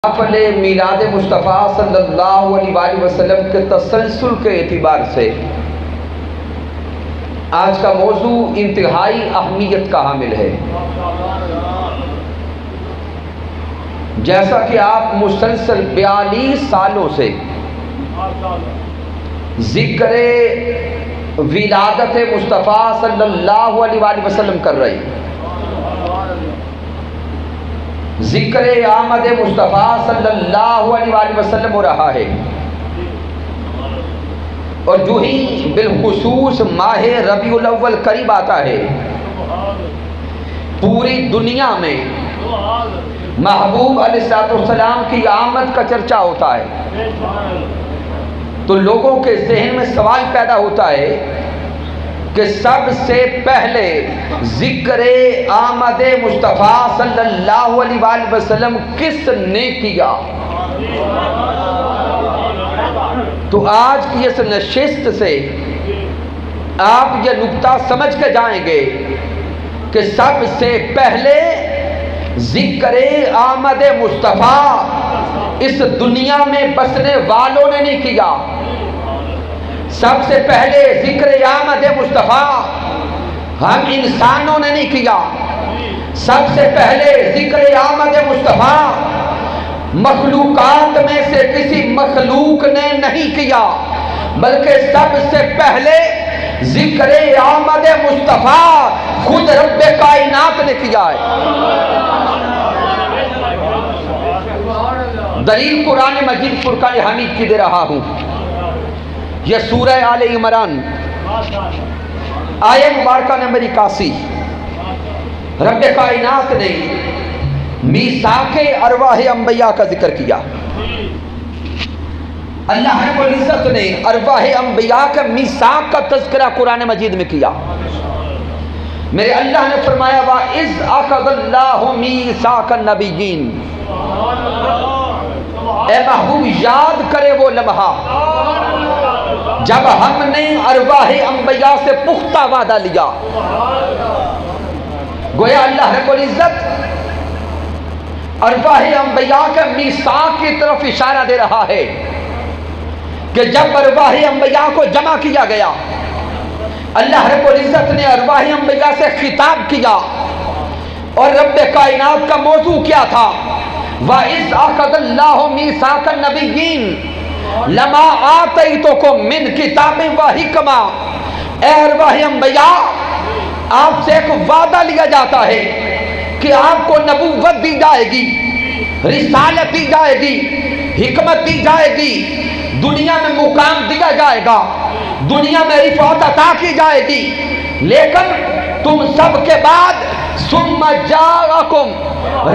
حفل میلاد مصطفیٰ صلی اللہ علیہ وآلہ وسلم کے تسلسل کے اعتبار سے آج کا موضوع انتہائی اہمیت کا حامل ہے۔ جیسا کہ آپ مسلسل 42 سالوں سے ذکر ولادت مصطفیٰ صلی اللہ علیہ وآلہ وسلم کر رہے ہیں، ذکر آمد مصطفیٰ صلی اللہ علیہ وآلہ وسلم ہو رہا ہے، اور جو ہی بالخصوص ماہ ربیع الاول قریب آتا ہے، پوری دنیا میں محبوب علیہ السلام کی آمد کا چرچا ہوتا ہے، تو لوگوں کے ذہن میں سوال پیدا ہوتا ہے کہ سب سے پہلے ذکر آمد مصطفیٰ صلی اللہ علیہ وآلہ وسلم کس نے کیا؟ تو آج کی اس نشست سے آپ یہ نکتہ سمجھ کے جائیں گے کہ سب سے پہلے ذکر آمد مصطفیٰ اس دنیا میں بسنے والوں نے نہیں کیا، سب سے پہلے ذکر آمد مصطفیٰ ہم انسانوں نے نہیں کیا، سب سے پہلے ذکر آمد مصطفیٰ مخلوقات میں سے کسی مخلوق نے نہیں کیا، بلکہ سب سے پہلے ذکر آمد مصطفیٰ خود رب کائنات نے کیا ہے۔ دلیل قرآن مجید فرقان حمید کی دے رہا ہوں، یہ سورہ آل عمران آیہ مبارکہ نمبر 81۔ رب کائنات نے میثاق ارواح انبیاء کا ذکر کیا، اللہ رب العزت نے ارواح انبیاء کا میثاق کا تذکرہ قرآن مجید میں کیا۔ میرے اللہ نے فرمایا وَإِذْ أَخَذَ اللَّهُ مِيثَاقَ النَّبِيِّينَ، اے محبوب یاد کرے وہ لمحہ جب ہم نے ارواح انبیاء سے پختہ وعدہ لیا۔ گویا اللہ رب العزت ارواح انبیاء کے میثاق کی طرف اشارہ دے رہا ہے کہ جب ارواح انبیاء کو جمع کیا گیا، اللہ رب العزت نے ارواح انبیاء سے خطاب کیا، اور رب کائنات کا موضوع کیا تھا؟ وَإِذْ أَخَذَ اللَّهُ مِيثَاقَ النَّبِيِّينَ لَمَا آتَيْتُكُم مِّن کِتَابٍ وَحِکْمَةٍ، اے ارواح انبیاء آپ سے ایک وعدہ لیا جاتا ہے کہ آپ کو نبوت دی جائے گی، رسالت دی جائے گی، حکمت دی جائے گی، دنیا میں مقام دیا جائے گا، دنیا میں رفعت عطا کی جائے گی، لیکن تم سب کے بعد ثم جاءکم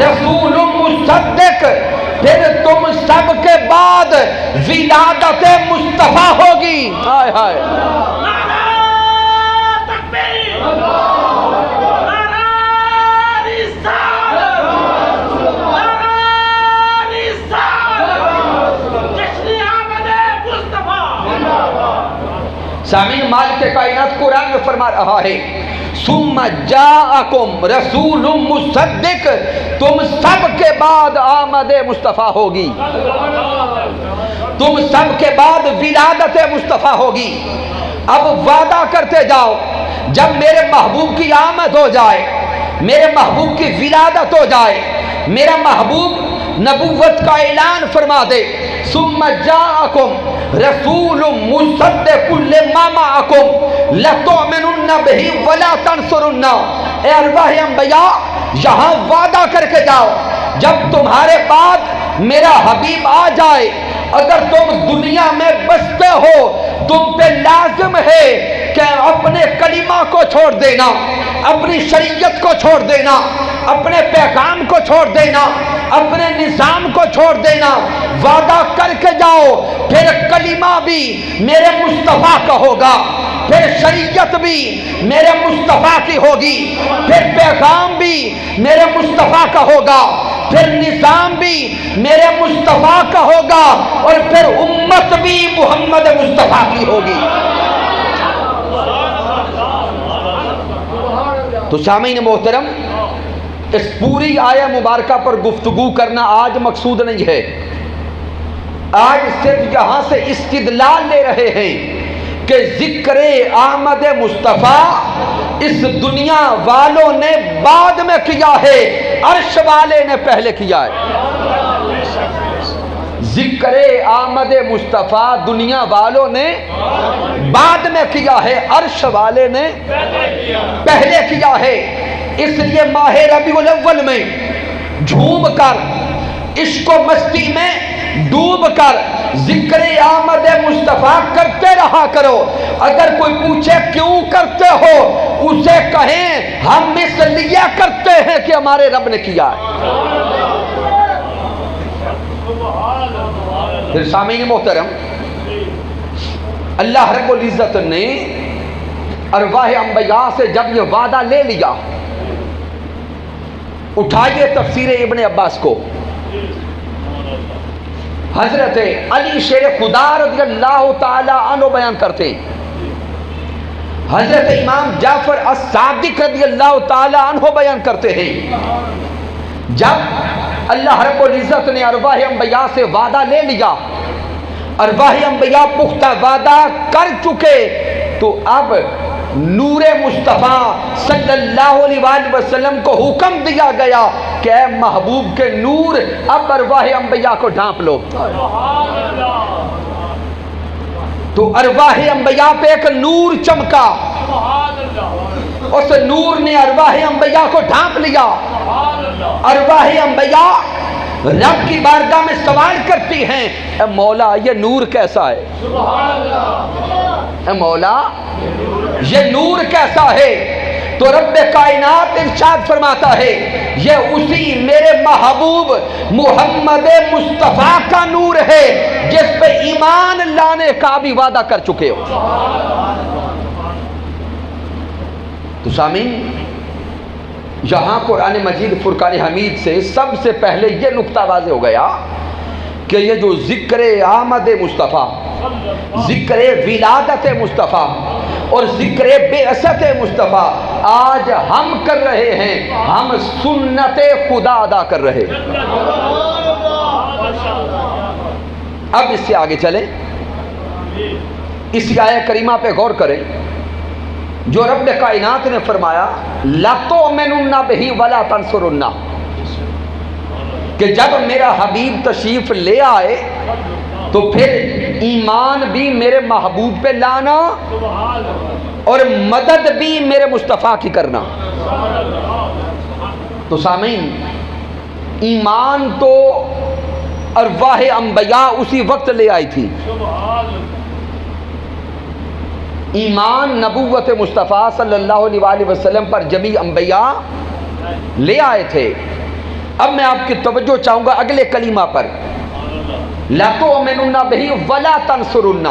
رسول مصدق، پھر تم سب کے بعد ولادت مصطفیٰ ہوگی۔ ہائے ہائے، سامعین مالک کائنات قرآن میں فرما رہا ہے ثم جاءکم رسول مصدق، تم سب کے بعد آمد مصطفیٰ ہوگی، تم سب کے بعد ولادت مصطفیٰ ہوگی۔ اب وعدہ کرتے جاؤ جب میرے محبوب کی آمد ہو جائے، میرے محبوب کی ولادت ہو جائے، میرا محبوب نبوت کا اعلان فرما دے ثم جاءکم رسول مصدق لما معکم لتؤمنن بہ ولا تنصرن، اے ارواح انبیاء یہاں وعدہ کر کے جاؤ جب تمہارے بعد میرا حبیب آ جائے، اگر تم دنیا میں بستے ہو تم پہ لازم ہے کہ اپنے کلمہ کو چھوڑ دینا، اپنی شریعت کو چھوڑ دینا، اپنے پیغام کو چھوڑ دینا، اپنے نظام کو چھوڑ دینا، وعدہ کر کے جاؤ پھر کلمہ بھی میرے مصطفیٰ کا ہوگا، پھر شریعت بھی میرے مصطفیٰ کی ہوگی، پھر پیغام بھی میرے مصطفیٰ کا ہوگا، پھر نظام بھی میرے مصطفیٰ کا ہوگا، اور پھر امت بھی محمد مصطفیٰ کی ہوگی۔ تو سامعین محترم، اس پوری آیہ مبارکہ پر گفتگو کرنا آج مقصود نہیں ہے. آج صرف یہاں سے استدلال لے رہے ہیں کہ ذکر آمد مصطفیٰ اس دنیا والوں نے بعد میں کیا ہے، عرش والے نے پہلے کیا ہے. ذکر آمد مصطفیٰ دنیا والوں نے بعد میں کیا ہے، عرش والے نے پہلے کیا ہے. اس لیے ماہ ربیع الاول میں جھوم کر، عشق و مستی میں ڈوب کر ذکر آمد مصطفیٰ کرتے رہا کرو. اگر کوئی پوچھے کیوں کرتے ہو، اسے کہیں ہم اس لیے کرتے ہیں کہ ہمارے رب نے کیا ہے. پھر سامعین محترم، اللہ رب العزت نے ارواح انبیاء سے جب یہ وعدہ لے لیا، اٹھائیے تفسیر ابن عباس کو. حضرت علی شیر خدا رضی اللہ تعالی عنہ بیان کرتے ہیں، حضرت امام جعفر الصادق رضی اللہ تعالی عنہ بیان کرتے ہیں، جب اللہ رب العزت نے ارواح انبیاء سے وعدہ لے لیا، ارواح انبیاء پختہ وعدہ کر چکے، تو اب نور مصطفیٰ صلی اللہ علیہ وآلہ وسلم کو حکم دیا گیا کہ اے محبوب کے نور اب ارواح انبیاء کو ڈھانپ لو. تو ارواح انبیاء پہ ایک نور چمکا، اس نور نے ارواح انبیاء کو ڈھانپ لیا. ارواح انبیاء رب کی بارگاہ میں سوال کرتی ہیں، اے مولا یہ نور کیسا ہے، اے مولا یہ نور کیسا ہے. تو رب کائنات ارشاد فرماتا ہے یہ اسی میرے محبوب محمد مصطفیٰ کا نور ہے جس پہ ایمان لانے کا بھی وعدہ کر چکے ہو. تو سامعین، یہاں قرآن مجید فرقان حمید سے سب سے پہلے یہ نقطہ واضح ہو گیا کہ یہ جو ذکر آمد مصطفیٰ، ذکر ولادت مصطفیٰ اور ذکر بعثت مصطفیٰ آج ہم کر رہے ہیں، ہم سنت خدا ادا کر رہے ہیں. اب اس سے آگے چلیں، اس آیہ کریمہ پہ غور کریں جو رب کائنات نے فرمایا لَتُؤْمِنُنَّ بِهِ وَلَا تَنْصُرُنَّ، کہ جب میرا حبیب تشریف لے آئے تو پھر ایمان بھی میرے محبوب پہ لانا اور مدد بھی میرے مصطفیٰ کی کرنا. تو سامعین، ایمان تو ارواح انبیاء اسی وقت لے آئی تھی. ایمان نبوت مصطفیٰ صلی اللہ علیہ وآلہ وسلم پر جمیع انبیاء لے آئے تھے. اب میں آپ کی توجہ چاہوں گا اگلے کلمہ پر، لَتُؤْمِنُنَّ بِهِ وَلَا تَنْصُرُنَّ.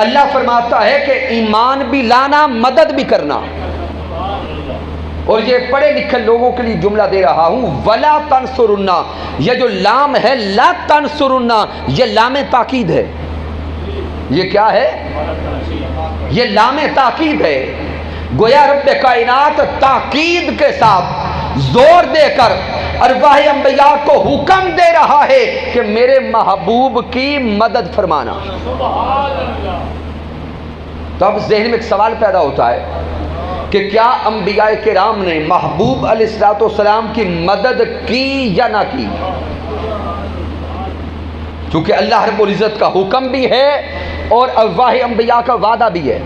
اللہ فرماتا ہے کہ ایمان بھی لانا، مدد بھی کرنا. اور یہ پڑھے لکھے لوگوں کے لیے جملہ دے رہا ہوں، وَلَا تَنْصُرُنَّ، یہ جو لام ہے لا تنصرن، یہ لام تاکید ہے. یہ کیا ہے؟ یہ لام تاکید ہے. گویا رب کائنات تاکید کے ساتھ زور دے کر ارواح انبیاء کو حکم دے رہا ہے کہ میرے محبوب کی مدد فرمانا. تو اب ذہن میں ایک سوال پیدا ہوتا ہے کہ کیا انبیاء کرام نے محبوب علیہ السلام کی مدد کی یا نہ کی؟ چونکہ اللہ رب العزت کا حکم بھی ہے اور ارواح انبیاء کا وعدہ بھی ہے.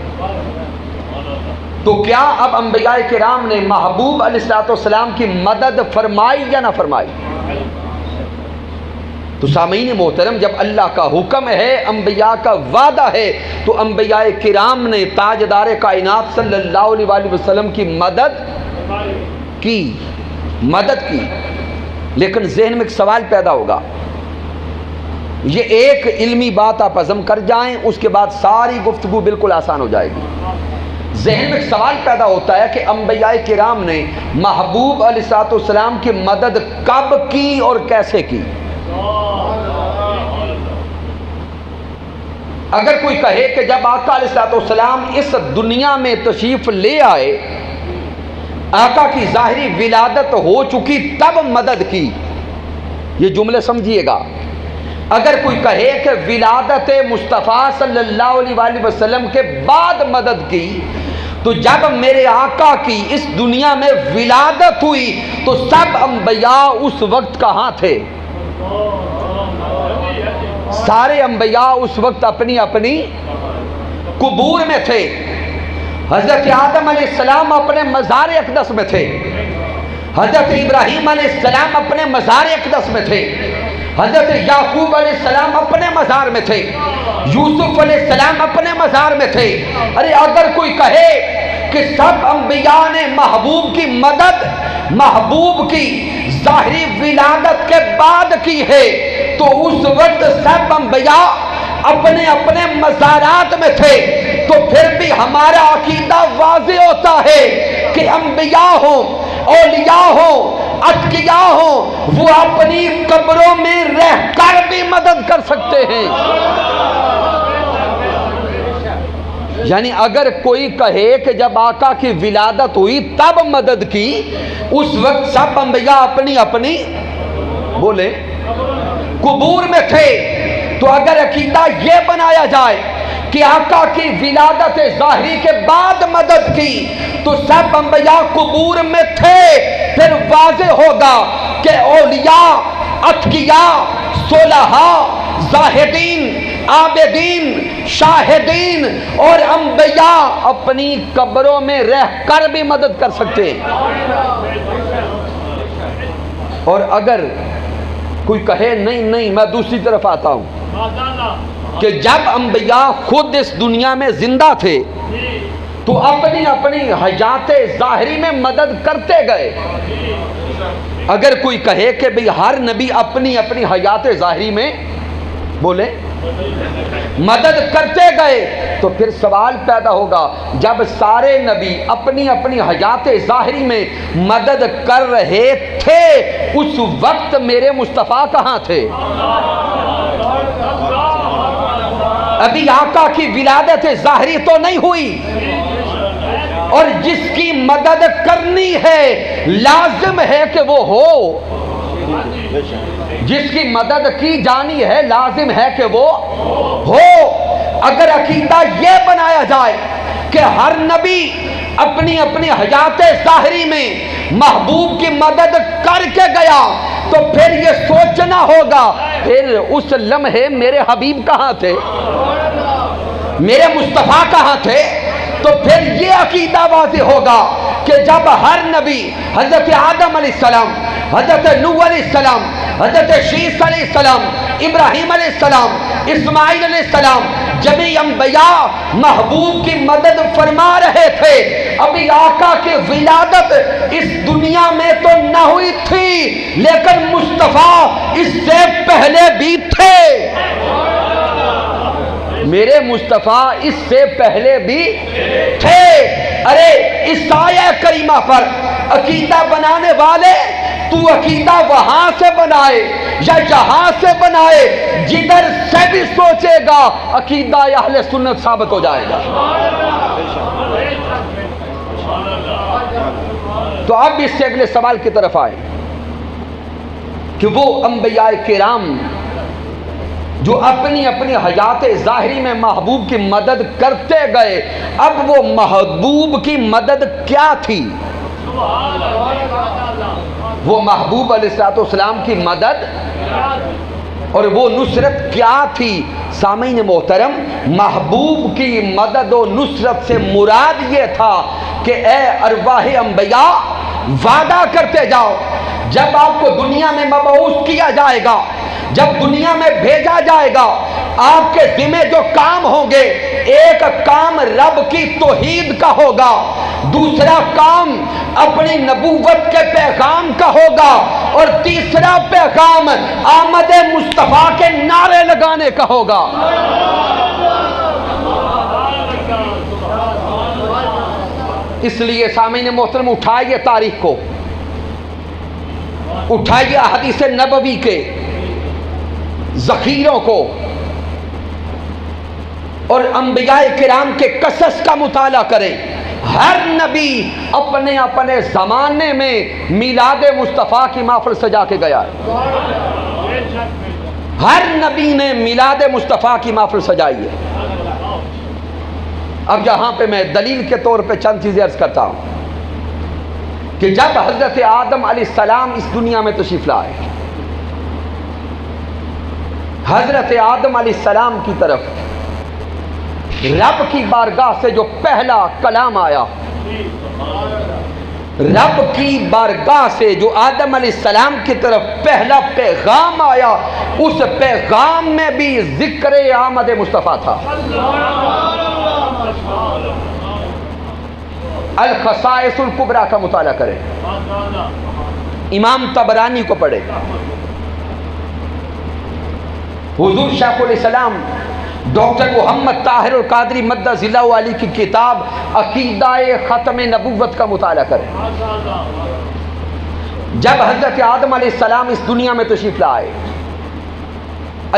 تو کیا اب انبیاء کرام نے محبوب علیہ السلام کی مدد فرمائی یا نہ فرمائی؟ تو سامعین محترم، جب اللہ کا حکم ہے، انبیاء کا وعدہ ہے، تو انبیاء کرام نے تاجدار کائنات صلی اللہ علیہ وآلہ وسلم کی مدد کی. لیکن ذہن میں ایک سوال پیدا ہوگا، یہ ایک علمی بات آپ عزم کر جائیں، اس کے بعد ساری گفتگو بالکل آسان ہو جائے گی. ذہن میں ایک سوال پیدا ہوتا ہے کہ انبیاء کرام نے محبوب علیہ السلام کی مدد کب کی اور کیسے کی؟ اگر کوئی کہے کہ جب آقا علیہ السلام اس دنیا میں تشریف لے آئے آقا کی ظاہری ولادت ہو چکی تب مدد کی. یہ جملے سمجھیے گا. اگر کوئی کہے کہ ولادت مصطفیٰ صلی اللہ علیہ وآلہ وسلم کے بعد مدد کی، تو جب میرے آقا کی اس دنیا میں ولادت ہوئی تو سب انبیاء اس وقت کہاں تھے؟ سارے انبیاء اس وقت اپنی اپنی قبور میں تھے. حضرت آدم علیہ السلام اپنے مزار اقدس میں تھے. حضرت ابراہیم علیہ السلام اپنے مزار اقدس میں تھے. حضرت یعقوب علیہ السلام اپنے مزار میں تھے. یوسف علیہ السلام اپنے مزار میں تھے. ارے اگر کوئی کہے کہ سب انبیاء نے محبوب کی مدد محبوب کی ظاہری ولادت کے بعد کی ہے، تو اس وقت سب انبیاء اپنے اپنے مزارات میں تھے. تو پھر بھی ہمارا عقیدہ واضح ہوتا ہے کہ انبیاء ہوں، اولیاء ہوں، اتقیاء ہوں، وہ اپنی قبروں میں رہ کر بھی مدد کر سکتے ہیں. یعنی اگر کوئی کہے کہ جب آقا کی ولادت ہوئی تب مدد کی، اس وقت سب انبیاء اپنی اپنی بولے قبور میں تھے. تو اگر عقیدہ یہ بنایا جائے کہ آقا کی ولادت ظاہری کے بعد مدد کی تو سب انبیاء قبور میں تھے، پھر واضح ہوگا کہ اولیاء، اتقیاء، صلحاء، زاہدین، عابدین، شاہدین اور انبیاء اپنی قبروں میں رہ کر بھی مدد کر سکتے ہیں. اور اگر کوئی کہے نہیں میں دوسری طرف آتا ہوں کہ جب انبیاء خود اس دنیا میں زندہ تھے تو اپنی اپنی حیات ظاہری میں مدد کرتے گئے. اگر کوئی کہے کہ بھئی ہر نبی اپنی اپنی حیات ظاہری میں بولے مدد کرتے گئے، تو پھر سوال پیدا ہوگا جب سارے نبی اپنی اپنی حیات ظاہری میں مدد کر رہے تھے، اس وقت میرے مصطفیٰ کہاں تھے؟ ابھی آقا کی ولادت ظاہری تو نہیں ہوئی، اور جس کی مدد کرنی ہے لازم ہے کہ وہ ہو. جس کی مدد کی جانی ہے لازم ہے کہ وہ ہو. اگر عقیدہ یہ بنایا جائے کہ ہر نبی اپنی اپنی حیات ظاہری میں محبوب کی مدد کر کے گیا، تو پھر یہ سوچنا ہوگا پھر اس لمحے میرے حبیب کہاں تھے، میرے مصطفیٰ کہاں تھے. تو پھر یہ عقیدہ واضح ہوگا کہ جب ہر نبی حضرت آدم علیہ السلام، حضرت نوح علیہ السلام، حضرت شیس علیہ السلام، ابراہیم علیہ السلام، اسماعیل علیہ السلام، جمیع انبیاء محبوب کی مدد فرما رہے تھے، ابھی آقا کی ولادت اس دنیا میں تو نہ ہوئی تھی، لیکن مصطفیٰ اس سے پہلے بھی تھے. میرے مصطفیٰ اس سے پہلے بھی تھے. ارے اس آیہ کریمہ پر عقیدہ بنانے والے، تو عقیدہ وہاں سے بنائے یا یہاں سے بنائے، جدھر سے بھی سوچے گا عقیدہ اہل سنت ثابت ہو جائے گا. تو اب اس سے اگلے سوال کی طرف آئے کہ وہ انبیاء کرام جو اپنی اپنی حیات ظاہری میں محبوب کی مدد کرتے گئے، اب وہ محبوب کی مدد کیا تھی؟ وہ محبوب علیہ السلام کی مدد اور وہ نصرت کیا تھی؟ سامعین محترم، محبوب کی مدد و نصرت سے مراد یہ تھا کہ اے ارواح انبیاء وعدہ کرتے جاؤ، جب آپ کو دنیا میں مبعوث کیا جائے گا، جب دنیا میں بھیجا جائے گا، آپ کے ذمہ جو کام ہوں گے، ایک کام رب کی توحید کا ہوگا، دوسرا کام اپنی نبوت کے پیغام کا ہوگا، اور تیسرا پیغام آمد مصطفیٰ کے نعرے لگانے کا ہوگا. اس لیے سامعین محترم اٹھائیے تاریخ کو، اٹھائیے احادیث نبوی کے ذخیروں کو اور انبیاء کرام کے قصص کا مطالعہ کریں. ہر نبی اپنے اپنے زمانے میں میلاد مصطفیٰ کی محفل سجا کے گیا ہے، ہر نبی نے میلاد مصطفیٰ کی محفل سجائی ہے۔ اب یہاں پہ میں دلیل کے طور پہ چند چیزیں عرض کرتا ہوں کہ جب حضرت آدم علیہ السلام اس دنیا میں تشریف لائے، حضرت آدم علیہ السلام کی طرف رب کی بارگاہ سے جو پہلا کلام آیا، رب کی بارگاہ سے جو آدم علیہ السلام کی طرف پہلا پیغام آیا، اس پیغام میں بھی ذکر آمد مصطفیٰ تھا۔ الخصائص الکبریٰ کا مطالعہ کریں، امام طبرانی کو پڑھیں، حضور شیخ الاسلام ڈاکٹر محمد طاہر القادری مدث اللہ علیہ کی کتاب عقیدہ ختم نبوت کا مطالعہ کریں۔ جب حضرت آدم علیہ السلام اس دنیا میں تشریف لائے،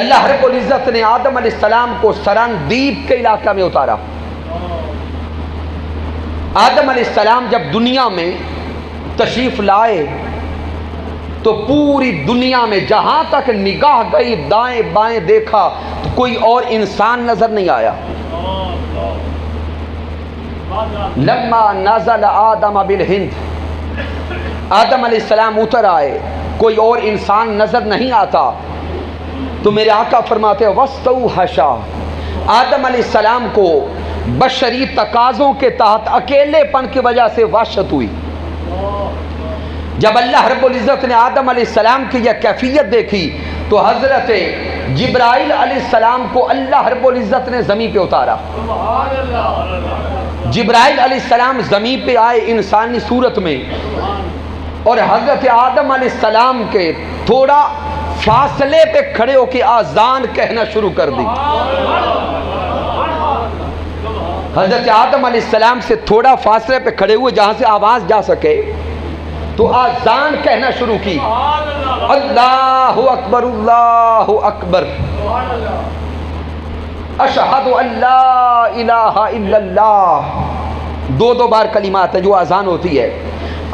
اللہ رب العزت نے آدم علیہ السلام کو سرندیب کے علاقہ میں اتارا۔ آدم علیہ السلام جب دنیا میں تشریف لائے تو پوری دنیا میں جہاں تک نگاہ گئی دائیں بائیں دیکھا تو کوئی اور انسان نظر نہیں آیا۔ لما نزل آدم بالہند، آدم علیہ السلام اتر آئے، کوئی اور انسان نظر نہیں آتا تو میرے آقا فرماتے وَاسْتَوْحَشَا، آدم علیہ السلام کو بشری تقاضوں کے تحت اکیلے پن کی وجہ سے وحشت ہوئی۔ جب اللہ رب العزت نے آدم علیہ السلام کی یہ کیفیت دیکھی تو حضرت جبرائیل علیہ السلام کو اللہ رب العزت نے زمین پہ اتارا۔ جبرائیل علیہ السلام زمین پہ آئے انسانی صورت میں، اور حضرت آدم علیہ السلام کے تھوڑا فاصلے پہ کھڑے ہو کے آذان کہنا شروع کر دی۔ حضرت آدم علیہ السلام سے تھوڑا فاصلے پہ کھڑے ہوئے جہاں سے آواز جا سکے تو آذان کہنا شروع کی، اللہ اکبر اللہ اکبر، اشہد ان لا الہ الا اللہ، دو بار کلمات ہے جو آذان ہوتی ہے،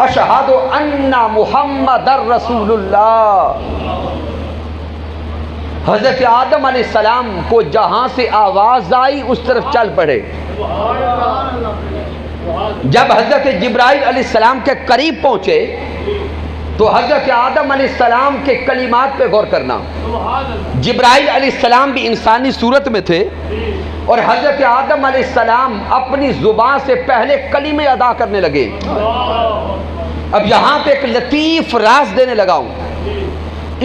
اشہد ان محمد رسول اللہ۔ حضرت آدم علیہ السلام کو جہاں سے آواز آئی اس طرف چل پڑے۔ جب حضرت جبرائیل علیہ السلام کے قریب پہنچے تو حضرت آدم علیہ السلام کے کلمات پہ غور کرنا، جبرائیل علیہ السلام بھی انسانی صورت میں تھے اور حضرت آدم علیہ السلام اپنی زبان سے پہلے کلمے ادا کرنے لگے۔ اب یہاں پہ ایک لطیف راز دینے لگا ہوں،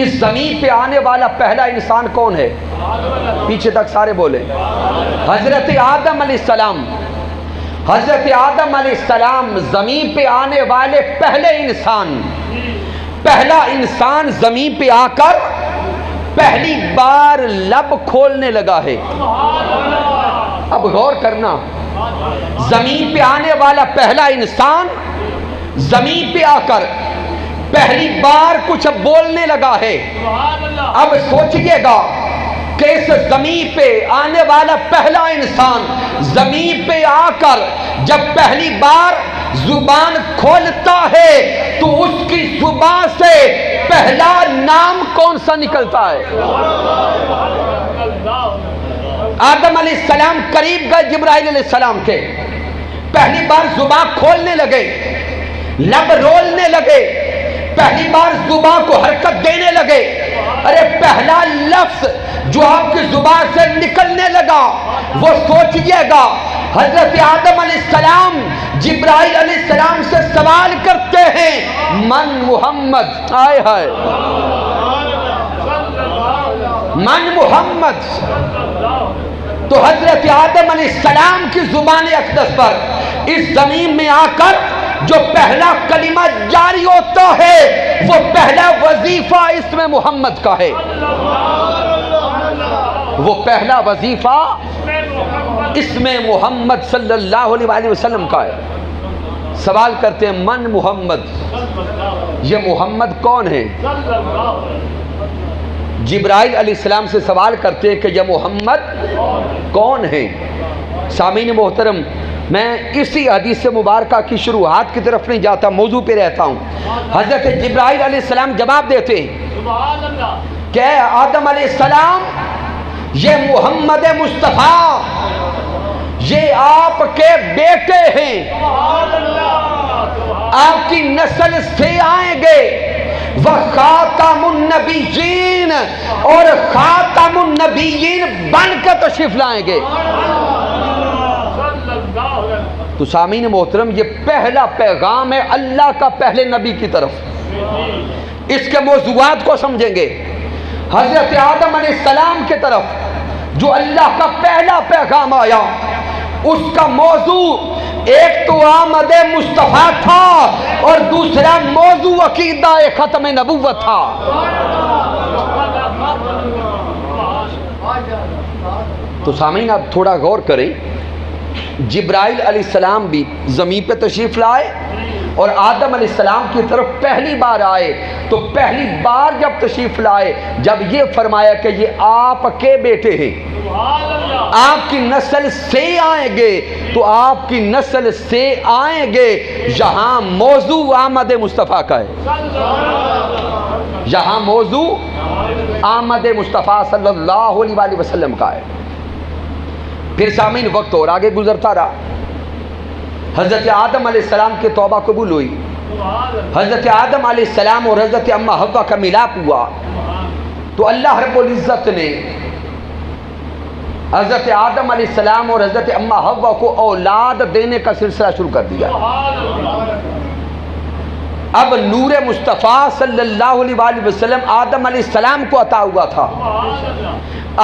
اس زمین پہ آنے والا پہلا انسان کون ہے؟ پیچھے تک سارے بولے، حضرت آدم علیہ السلام۔ حضرت آدم علیہ السلام زمین پہ آنے والے پہلے انسان، پہلا انسان زمین پہ آ کر پہلی بار لب کھولنے لگا ہے۔ اب غور کرنا، زمین پہ آنے والا پہلا انسان زمین پہ آ کر پہلی بار کچھ بولنے لگا ہے۔ اب سوچئے گا کہ اس زمین پہ آنے والا پہلا انسان زمین پہ آ کر جب پہلی بار زبان کھولتا ہے تو اس کی زبان سے پہلا نام کون سا نکلتا ہے؟ آدم علیہ السلام قریب گئے جبرائیل علیہ السلام کے، پہلی بار زبان کھولنے لگے، لب رولنے لگے، پہلی بار زبان کو حرکت دینے لگے۔ ارے پہلا لفظ جو آپ کی زبان سے نکلنے لگا وہ سوچئے گا، حضرت آدم علیہ السلام جبرائیل علیہ السلام سے سوال کرتے ہیں من محمد، آئے ہائے من محمد۔ تو حضرت آدم علیہ السلام کی زبان اقدس پر اس زمین میں آ کر جو پہلا کلمہ جاری ہوتا ہے وہ پہلا وظیفہ اسم محمد کا ہے، وہ پہلا وظیفہ اسم محمد صلی اللہ علیہ وسلم کا ہے۔ سوال کرتے ہیں من محمد، یہ محمد کون ہے؟ جبرائیل علیہ السلام سے سوال کرتے ہیں کہ یہ محمد کون ہے؟ سامعین محترم، میں اسی حدیث مبارکہ کی شروحات کی طرف نہیں جاتا، موضوع پہ رہتا ہوں۔ حضرت جبرائیل علیہ السلام جواب دیتے ہیں کہ اے آدم علیہ السلام، یہ محمد مصطفیٰ یہ آپ کے بیٹے ہیں، آپ کی نسل سے آئیں گے، وہ خاتم النبیین، اور خاتم النبیین بن کے تشریف لائیں گے۔ تو سامعین محترم، یہ پہلا پیغام ہے اللہ کا پہلے نبی کی طرف۔ اس کے موضوعات کو سمجھیں گے۔ حضرت آدم علیہ السلام کی طرف جو اللہ کا پہلا پیغام آیا، اس کا موضوع ایک تو آمد مصطفیٰ تھا اور دوسرا موضوع عقیدہ ختم نبوت تھا۔ تو سامعین آپ تھوڑا غور کریں، جبرائیل علیہ السلام بھی زمین پہ تشریف لائے اور آدم علیہ السلام کی طرف پہلی بار آئے، تو پہلی بار جب تشریف لائے، جب یہ فرمایا کہ یہ آپ کے بیٹے ہیں، آپ کی نسل سے آئیں گے، تو آپ کی نسل سے آئیں گے، یہاں موضوع آمد مصطفیٰ کا ہے، یہاں موضوع آمد مصطفیٰ صلی اللہ علیہ وآلہ وسلم کا ہے۔ پھر سامعین وقت اور آگے گزرتا رہا، حضرت آدم علیہ السلام کی توبہ قبول ہوئی، حضرت آدم علیہ السلام اور حضرت اماں حوا کا ملاپ ہوا، تو اللہ رب العزت نے حضرت آدم علیہ السلام اور حضرت اماں حوا کو اولاد دینے کا سلسلہ شروع کر دیا۔ اب نور مصطفیٰ صلی اللہ علیہ وآلہ وسلم آدم علیہ السلام کو عطا ہوا تھا،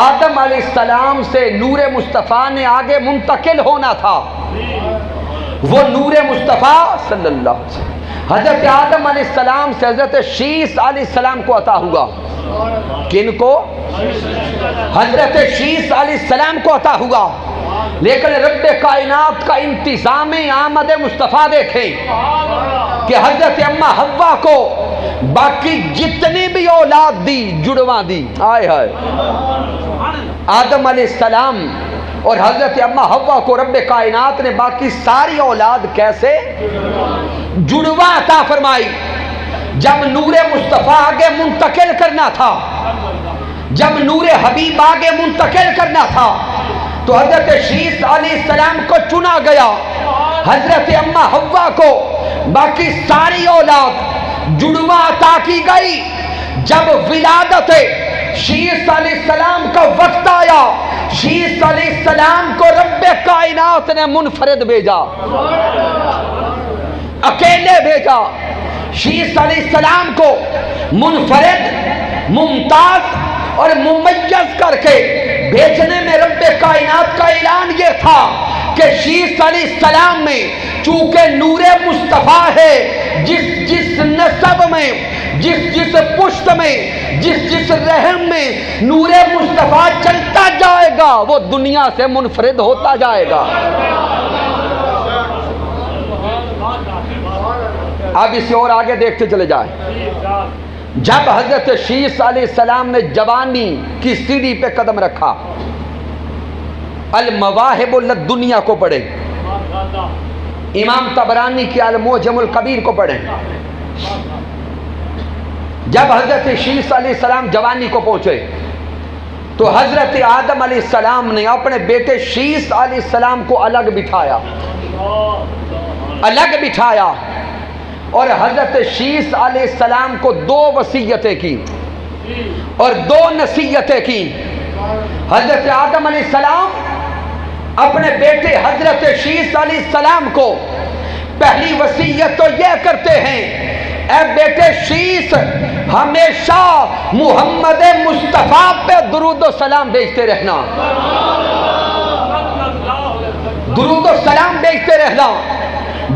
آدم علیہ السلام سے نور مصطفیٰ نے آگے منتقل ہونا تھا، وہ نور مصطفیٰ صلی اللہ علیہ وسلم حضرت آدم علیہ السلام سے حضرت شیس علیہ السلام کو عطا ہوا۔ کن کو؟ حضرت شیس علیہ السلام کو عطا ہوا۔ لیکن رب کائنات کا انتظام آمد مصطفیٰ دیکھیں کہ حضرت اماں حوا کو باقی جتنی بھی اولاد دی جڑواں دی، آئے ہائے، آدم علیہ السلام اور حضرت اماں حوا کو رب کائنات نے باقی ساری اولاد کیسے جڑواں عطا فرمائی؟ جب نور مصطفیٰ آگے منتقل کرنا تھا، جب نور حبیب آگے منتقل کرنا تھا، تو حضرت شیس علیہ السلام کو چنا گیا، حضرت اماں حوا کو باقی ساری اولاد جڑواں عطا کی گئی۔ جب ولادت شیس علیہ السلام کا وقت آیا، شیس علیہ السلام کو رب کائنات نے منفرد بھیجا، اکیلے بھیجا۔ شیس علیہ السلام کو منفرد، ممتاز اور ممیز کر کے بھیجنے میں رب کائنات کا اعلان یہ تھا کہ شیس علیہ السلام میں چونکہ نور مصطفیٰ ہے، جس نسب میں، جس پشت میں، جس رحم میں نور مصطفیٰ چلتا جائے گا، وہ دنیا سے منفرد ہوتا جائے گا۔ اب اسے اور آگے دیکھتے چلے جائیں۔ جب حضرت شیس علیہ السلام نے جوانی کی سیڑھی پہ قدم رکھا، المواہب للدنیا کو پڑھیں، امام طبرانی کی المعجم الکبیر کو پڑھیں۔ جب حضرت شیس علیہ السلام جوانی کو پہنچے تو حضرت آدم علیہ السلام نے اپنے بیٹے شیس علیہ السلام کو الگ بٹھایا، الگ بٹھایا، اور حضرت شیس علیہ السلام کو 2 وصیتیں کی اور 2 نصیحتیں کی۔ حضرت آدم علیہ السلام اپنے بیٹے حضرت شیس علیہ السلام کو پہلی وصیت تو یہ کرتے ہیں، اے بیٹے شیس، ہمیشہ محمد مصطفیٰ پہ درود و سلام بھیجتے رہنا، درود و سلام بھیجتے رہنا۔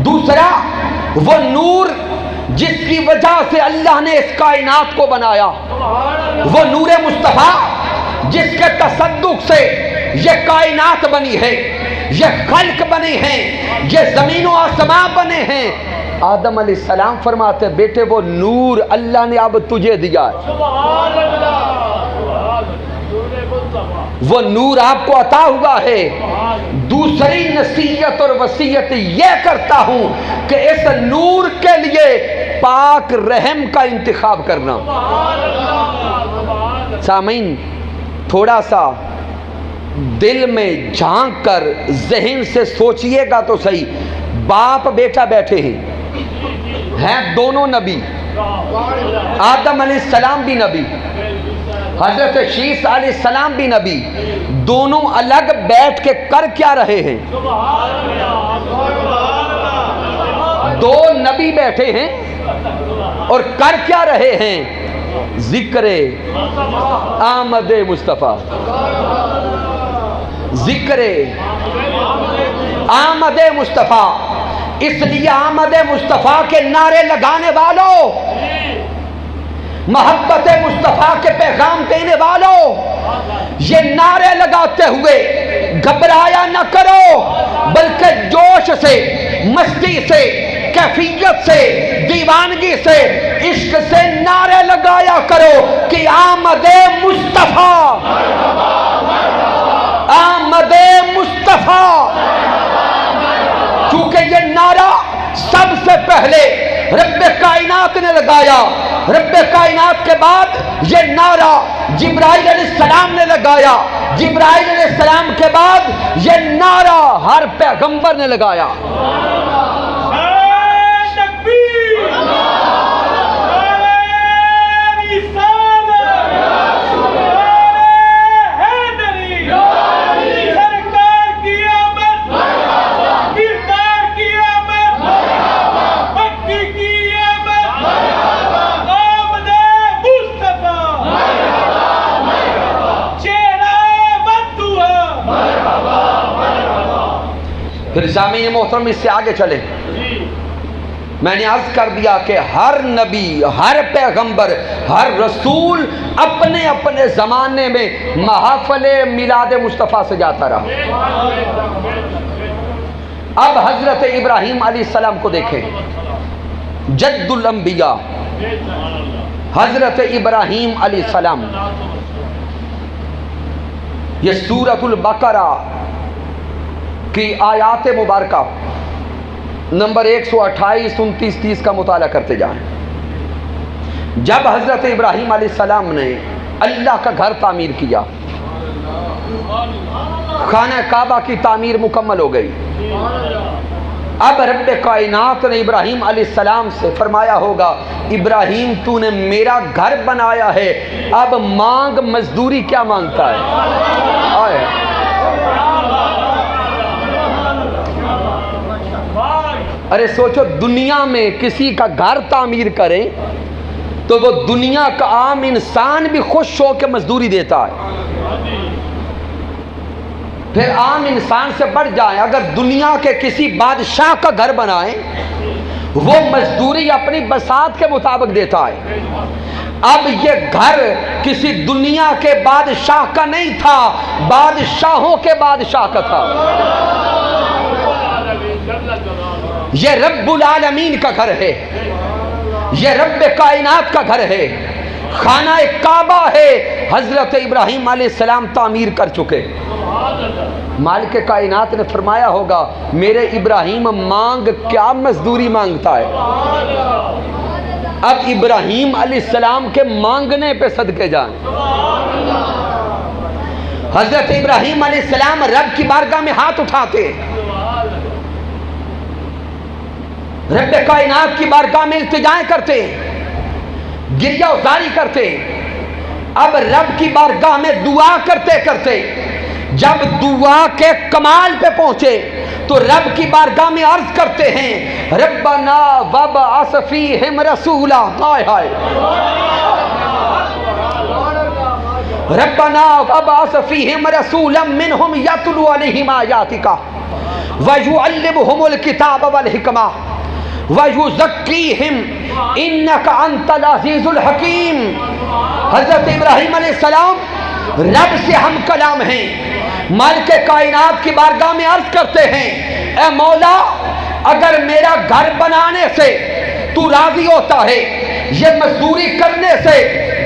دوسرا، وہ نور جس کی وجہ سے اللہ نے اس کائنات کو بنایا، وہ نور مصطفیٰ جس کے تصدق سے یہ کائنات بنی ہے، یہ خلق بنی ہیں، یہ زمین و آسمان بنے ہیں۔ آدم علیہ السلام فرماتے بیٹے وہ نور اللہ نے اب تجھے دیا ہے، وہ نور آپ کو عطا ہوا ہے۔ دوسری نصیحت اور وصیت یہ کرتا ہوں کہ اس نور کے لیے پاک رحم کا انتخاب کرنا۔ سامعین، تھوڑا سا دل میں جھانک کر ذہن سے سوچئے گا تو صحیح، باپ بیٹا بیٹھے ہیں دونوں نبی، آدم علیہ السلام بھی نبی، حضرت شیس علیہ السلام بھی نبی، دونوں الگ بیٹھ کے کر کیا رہے ہیں؟ دو نبی بیٹھے ہیں اور کر کیا رہے ہیں؟ ذکر آمد مصطفیٰ، ذکر آمد مصطفیٰ۔ اس لیے آمد مصطفیٰ کے نعرے لگانے والوں، محبت مصطفیٰ کے پیغام دینے والوں، یہ نعرے لگاتے ہوئے گھبرایا نہ کرو، بلکہ جوش سے، مستی سے، کیفیت سے، دیوانگی سے، عشق سے نعرے لگایا کرو کہ آمد مصطفیٰ، آمد مصطفیٰ۔ چونکہ یہ نعرہ سب سے پہلے رب کائنات نے لگایا، رب کائنات کے بعد یہ نعرہ جبرائیل علیہ السلام نے لگایا، جبرائیل علیہ السلام کے بعد یہ نعرہ ہر پیغمبر نے لگایا۔ پھر سامعین محترم اس سے آگے چلیں، میں نے عرض کر دیا کہ ہر نبی، ہر پیغمبر، ہر رسول اپنے اپنے زمانے میں محافل میلاد مصطفیٰ سے جاتا رہا۔ اب حضرت ابراہیم علیہ السلام کو دیکھیں، جد الانبیاء حضرت ابراہیم علیہ السلام، یہ سورۃ البقرہ کی آیات مبارکہ نمبر 128، 29، 30 کا مطالعہ کرتے جائیں۔ جب حضرت ابراہیم علیہ السلام نے اللہ کا گھر تعمیر کیا، خانہ کعبہ کی تعمیر مکمل ہو گئی، اب رب کائنات نے ابراہیم علیہ السلام سے فرمایا ہوگا، ابراہیم تو نے میرا گھر بنایا ہے، اب مانگ مزدوری کیا مانگتا ہے؟ آئے ارے سوچو، دنیا میں کسی کا گھر تعمیر کریں تو وہ دنیا کا عام انسان بھی خوش ہو کے مزدوری دیتا ہے، پھر عام انسان سے بڑھ جائیں، اگر دنیا کے کسی بادشاہ کا گھر بنائیں وہ مزدوری اپنی بساط کے مطابق دیتا ہے۔ اب یہ گھر کسی دنیا کے بادشاہ کا نہیں تھا، بادشاہوں کے بادشاہ کا تھا۔ یہ رب العالمین کا گھر ہے، یہ رب کائنات کا گھر ہے، خانہ کعبہ ہے، حضرت ابراہیم علیہ السلام تعمیر کر چکے۔ مالک کائنات نے فرمایا ہوگا، میرے ابراہیم مانگ کیا مزدوری مانگتا ہے؟ اب ابراہیم علیہ السلام کے مانگنے پہ صدقے جائیں۔ حضرت ابراہیم علیہ السلام رب کی بارگاہ میں ہاتھ اٹھاتے، رب کائنات کی بارگاہ میں التجائیں کرتے، گریہ ازاری کرتے۔ اب رب کی بارگاہ میں دعا کرتے کرتے جب دعا کے کمال پہ پہنچے تو رب کی بارگاہ میں عرض کرتے ہیں، ربنا وابعث فیہم رسولا، ہائے ہائے، ربنا وابعث فیہم رسولا منہم یتلو علیہم آیاتک ویعلمہم الکتاب والحکمہ وَيُزَكِّيهِمْ إِنَّكَ أَنْتَ الْعَزِيزُ الْحَكِيمُ۔ حضرت ابراہیم علیہ السلام رب سے ہم کلام ہیں، مالک کائنات کی بارگاہ میں عرض کرتے ہیں، اے مولا اگر میرا گھر بنانے سے تو راضی ہوتا ہے، یہ مزدوری کرنے سے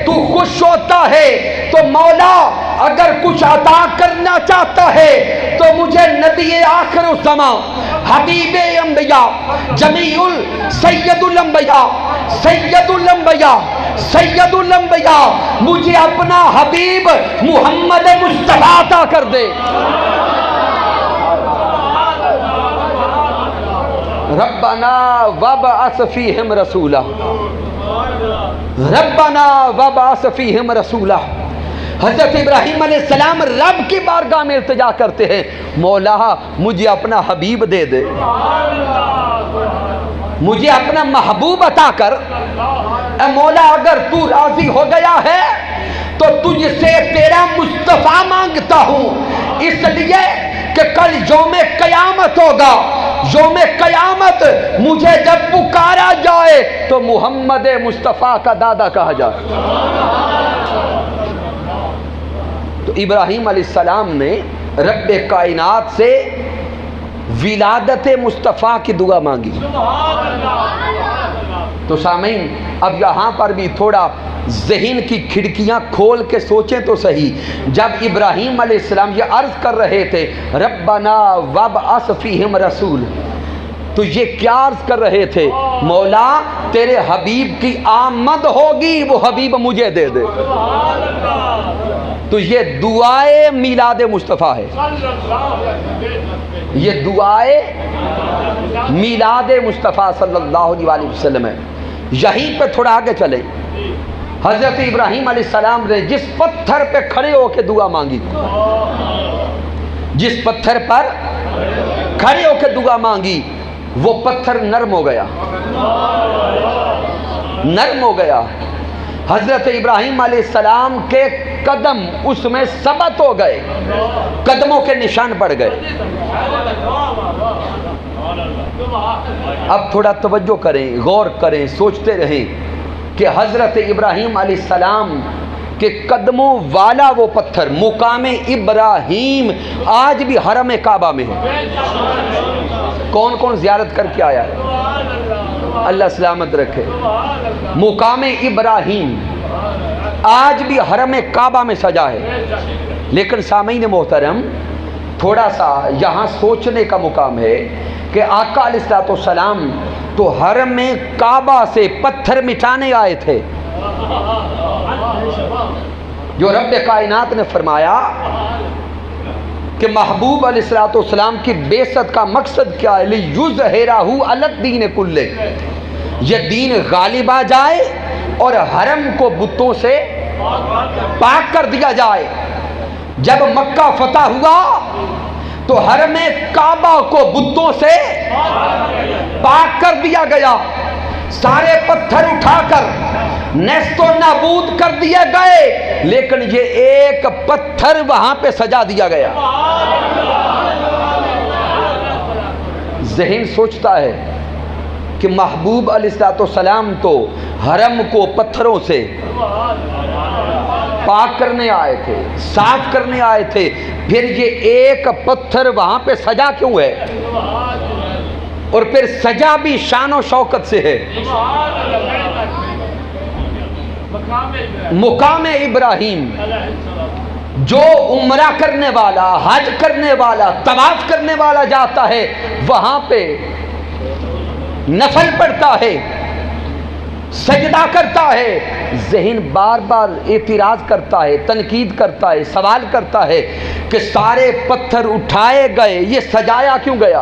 تو خوش ہوتا ہے، تو مولا اگر کچھ عطا کرنا چاہتا ہے تو مجھے نبی آخر الزمان، حبیب انبیاء، جمیع سید الانبیاء، سید الانبیاء، سید الانبیاء، مجھے اپنا حبیب محمد مصطفیٰ عطا کر دے۔ ربنا وابعث فیہم رسولا، ربنا وابعث فیہم رسولا۔ حضرت ابراہیم علیہ السلام رب کی بارگاہ میں التجا کرتے ہیں، مولا مجھے اپنا حبیب دے دے، مجھے اپنا محبوب عطا کر۔ اے مولا اگر تو راضی ہو گیا ہے تو تجھ سے تیرا مصطفیٰ مانگتا ہوں، اس لیے کہ کل یوم قیامت ہوگا، یوم قیامت مجھے جب پکارا جائے تو محمد مصطفیٰ کا دادا کہا جائے۔ تو ابراہیم علیہ السلام نے رب کائنات سے ولادت مصطفیٰ کی دعا مانگی۔ تو سامعین اب یہاں پر بھی تھوڑا ذہن کی کھڑکیاں کھول کے سوچیں تو صحیح، جب ابراہیم علیہ السلام یہ عرض کر رہے تھے ربنا وابعث فیہم رسول، تو یہ کیا عرض کر رہے تھے؟ مولا تیرے حبیب کی آمد ہوگی، وہ حبیب مجھے دے دے۔ تو یہ دعائے میلاد مصطفیٰ ہے، یہ دعائے میلاد مصطفیٰ صلی اللہ علیہ وآلہ وسلم ہے۔ یہیں پہ تھوڑا آگے چلیں، حضرت ابراہیم علیہ السلام نے جس پتھر پہ کھڑے ہو کے دعا مانگی، جس پتھر پر کھڑے ہو کے دعا مانگی، وہ پتھر نرم ہو گیا، نرم ہو گیا۔ حضرت ابراہیم علیہ السلام کے قدم اس میں ثبت ہو گئے، قدموں کے نشان پڑ گئے۔ اب تھوڑا توجہ کریں، غور کریں، سوچتے رہیں کہ حضرت ابراہیم علیہ السلام کے قدموں والا وہ پتھر مقام ابراہیم آج بھی حرم کعبہ میں ہے۔ کون کون زیارت کر کے آیا ہے؟ اللہ سلامت رکھے۔ مقام ابراہیم آج بھی حرم کعبہ میں سجا ہے۔ لیکن سامعین محترم تھوڑا سا یہاں سوچنے کا مقام ہے کہ آقا علیہ السلام تو حرم کعبہ سے پتھر مٹانے آئے تھے، جو رب کائنات نے فرمایا کہ محبوب علیہ السلام کی بعثت کا مقصد کیا ہے؟ لِیُظْہِرَہُ عَلَى الدِّینِ کُلِّہ، یہ دین غالب آ جائے اور حرم کو بتوں سے پاک کر دیا جائے۔ جب مکہ فتح ہوا تو حرم کعبہ کو بتوں سے پاک کر دیا گیا، سارے پتھر اٹھا کر نیست و نابود کر دیے گئے، لیکن یہ ایک پتھر وہاں پہ سجا دیا گیا۔ ذہن سوچتا ہے کہ محبوب علیہ السلام تو حرم کو پتھروں سے پاک کرنے آئے تھے، صاف کرنے آئے تھے، پھر یہ ایک پتھر وہاں پہ سجا کیوں ہے؟ اور پھر سجا بھی شان و شوکت سے ہے۔ مقام ابراہیم جو عمرہ کرنے والا، حج کرنے والا، طواف کرنے والا جاتا ہے، وہاں پہ نفل پڑھتا ہے، سجدہ کرتا ہے، ذہن بار بار اعتراض کرتا ہے، تنقید کرتا ہے، سوال کرتا ہے کہ سارے پتھر اٹھائے گئے، یہ سجایا کیوں گیا؟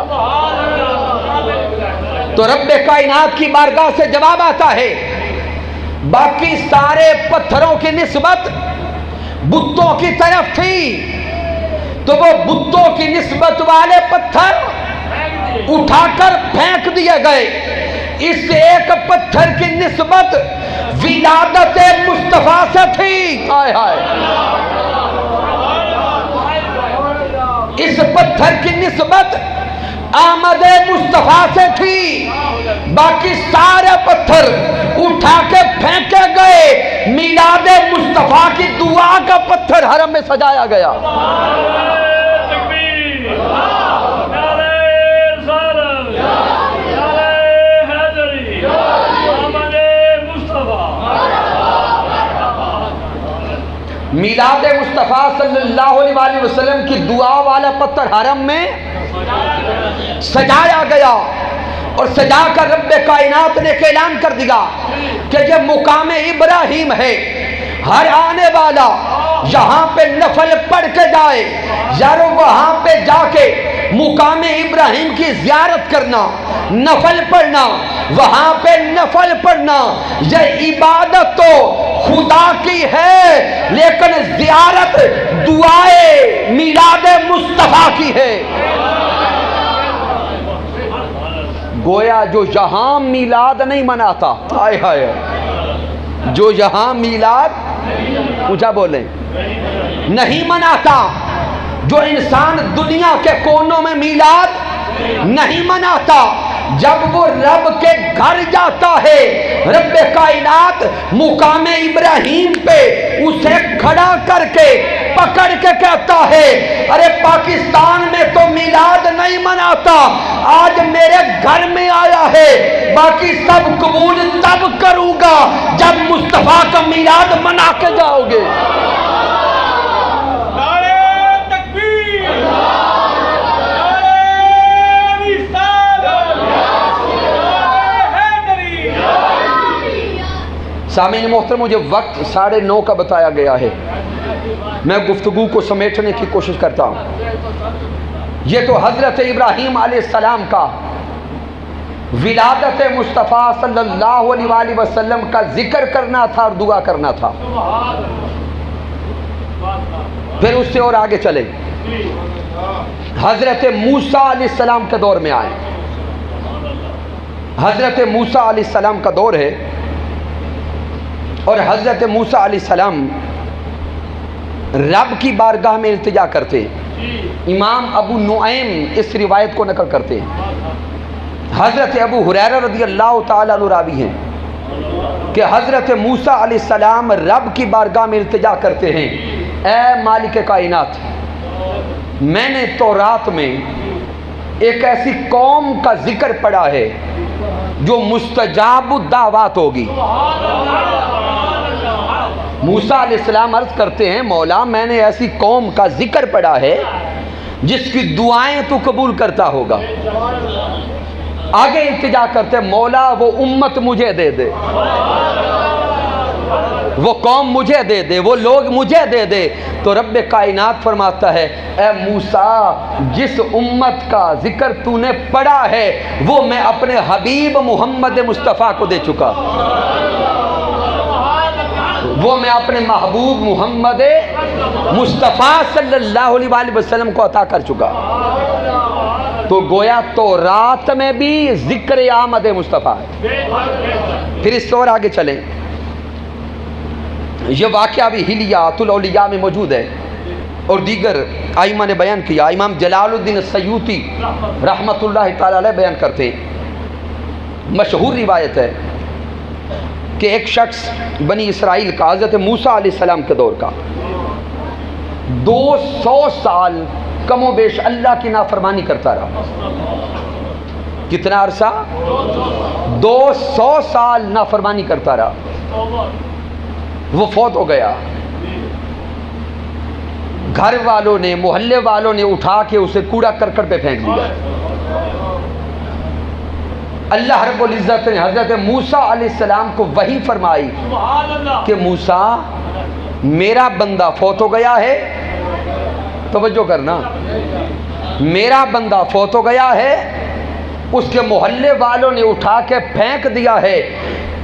تو رب کائنات کی بارگاہ سے جواب آتا ہے باقی سارے پتھروں کی نسبت بتوں کی طرف تھی، تو وہ بتوں کی نسبت والے پتھر اٹھا کر پھینک دیے گئے، اس ایک پتھر کی نسبت ولادت مصطفیٰ سے تھی۔ ہائے ہائے، اس پتھر کی نسبت آمد مصطفیٰ سے تھی، باقی سارے پتھر اٹھا کے پھینکے گئے، میلاد مصطفیٰ کی دعا کا پتھر حرم میں سجایا گیا۔ میلاد مصطفیٰ صلی اللہ علیہ وسلم کی دعا والا پتھر حرم میں سجایا گیا، اور سجا کر رب کائنات نے اعلان کر دیا کہ یہ مقام ابراہیم ہے، ہر آنے والا یہاں پہ نفل پڑھ کے جائے، یارو وہاں پہ جا کے مقام ابراہیم کی زیارت کرنا، نفل پڑھنا، وہاں پہ نفل پڑھنا، یہ عبادت تو خدا کی ہے، لیکن زیارت دعائے میلاد مصطفیٰ کی ہے۔ گویا جو یہاں میلاد نہیں مناتا، آئے ہائے، جو یہاں میلاد اونچا بولیں نہیں مناتا، جو انسان دنیا کے کونوں میں میلاد نہیں مناتا، جب وہ رب کے گھر جاتا ہے، رب کائنات مقام ابراہیم پہ اسے کھڑا کر کے پکڑ کے کہتا ہے، ارے پاکستان میں تو میلاد نہیں مناتا، آج میرے گھر میں آیا ہے، باقی سب قبول تب کروں گا جب مصطفیٰ کا میلاد منا کے جاؤ گے۔ سامعین محترم، مجھے وقت 9:30 کا بتایا گیا ہے، میں گفتگو کو سمیٹنے کی کوشش کرتا ہوں۔ یہ تو حضرت ابراہیم علیہ السلام کا ولادت مصطفیٰ صلی اللہ علیہ وسلم کا ذکر کرنا تھا اور دعا کرنا تھا۔ پھر اس سے اور آگے چلیں، حضرت موسیٰ علیہ السلام کے دور میں آئے۔ حضرت موسیٰ علیہ السلام کا دور ہے، اور حضرت موسیٰ علیہ السلام رب کی بارگاہ میں التجا کرتے۔ امام ابو نعیم اس روایت کو نقل کرتے ہیں، حضرت ابو ہریرہ رضی اللہ تعالیٰ عنہ راوی ہیں کہ حضرت موسیٰ علیہ السلام رب کی بارگاہ میں التجا کرتے ہیں، اے مالک کائنات، میں نے تورات میں ایک ایسی قوم کا ذکر پڑھا ہے جو مستجاب الدعوات ہوگی۔ موسیٰ علیہ السلام عرض کرتے ہیں، مولا میں نے ایسی قوم کا ذکر پڑھا ہے جس کی دعائیں تو قبول کرتا ہوگا۔ آگے التجا کرتے ہیں، مولا وہ امت مجھے دے دے، وہ قوم مجھے دے دے، وہ لوگ مجھے دے دے۔ تو رب کائنات فرماتا ہے، اے موسیٰ، جس امت کا ذکر تو نے پڑھا ہے وہ میں اپنے حبیب محمد مصطفیٰ کو دے چکا، وہ میں اپنے محبوب محمد مصطفیٰ صلی اللہ علیہ وسلم کو عطا کر چکا۔ تو گویا تو رات میں بھی ذکر آمد مصطفیٰ ہے۔ پھر اس سے اور آگے چلیں، یہ واقعہ بھی حلیات الاولیاء میں موجود ہے اور دیگر ائمہ نے بیان کیا۔ امام جلال الدین السیوطی رحمت اللہ تعالی علیہ بیان کرتے ہیں، مشہور روایت ہے کہ ایک شخص بنی اسرائیل کا، حضرت موسیٰ علیہ السلام کے دور کا، 200 سال کم و بیش اللہ کی نافرمانی کرتا رہا۔ کتنا عرصہ؟ 200 سال نافرمانی کرتا رہا۔ وہ فوت ہو گیا، گھر والوں نے، محلے والوں نے اٹھا کے اسے کوڑا کرکٹ پہ پھینک دیا۔ اللہ رب العزت نے حضرت موسیٰ علیہ السلام کو وحی فرمائی کہ موسیٰ، میرا بندہ فوت ہو گیا ہے، توجہ کرنا، میرا بندہ فوت ہو گیا ہے، اس کے محلے والوں نے اٹھا کے پھینک دیا ہے،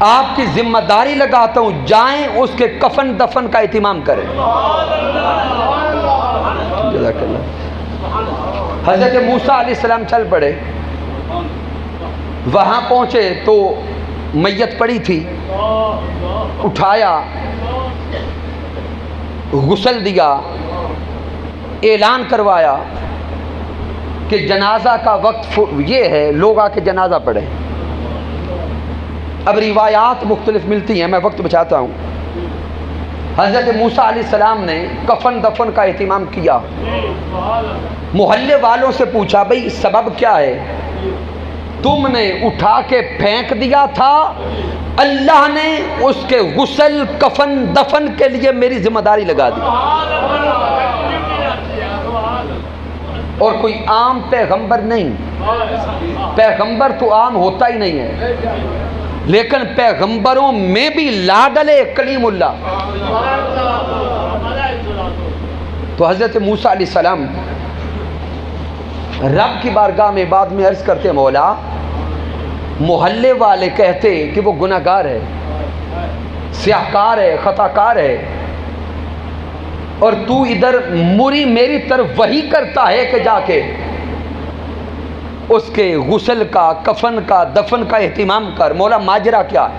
آپ کی ذمہ داری لگاتا ہوں، جائیں اس کے کفن دفن کا اہتمام کریں۔ جزاک اللہ۔ حضرت موسیٰ علیہ السلام چل پڑے، وہاں پہنچے تو میت پڑی تھی، اٹھایا، غسل دیا، اعلان کروایا کہ جنازہ کا وقت یہ ہے، لوگ آ کے جنازہ پڑھیں۔ اب روایات مختلف ملتی ہیں، میں وقت بچاتا ہوں۔ حضرت موسیٰ علیہ السلام نے کفن دفن کا اہتمام کیا، محلے والوں سے پوچھا، بھئی سبب کیا ہے؟ تم نے اٹھا کے پھینک دیا تھا اللہ نے اس کے غسل کفن دفن کے لیے میری ذمہ داری لگا دی. اور کوئی عام پیغمبر نہیں، پیغمبر تو عام ہوتا ہی نہیں ہے، لیکن پیغمبروں میں بھی لاڈل کلیم اللہ. تو حضرت موسیٰ علیہ السلام رب کی بارگاہ میں بعد میں عرض کرتے مولا، محلے والے کہتے کہ وہ گناہگار ہے، سیاہکار ہے، خطاکار ہے، اور تو ادھر میری طرف وحی کرتا ہے کہ جا کے اس کے غسل کا، کفن کا، دفن کا اہتمام کر. مولا ماجرا کیا ہے؟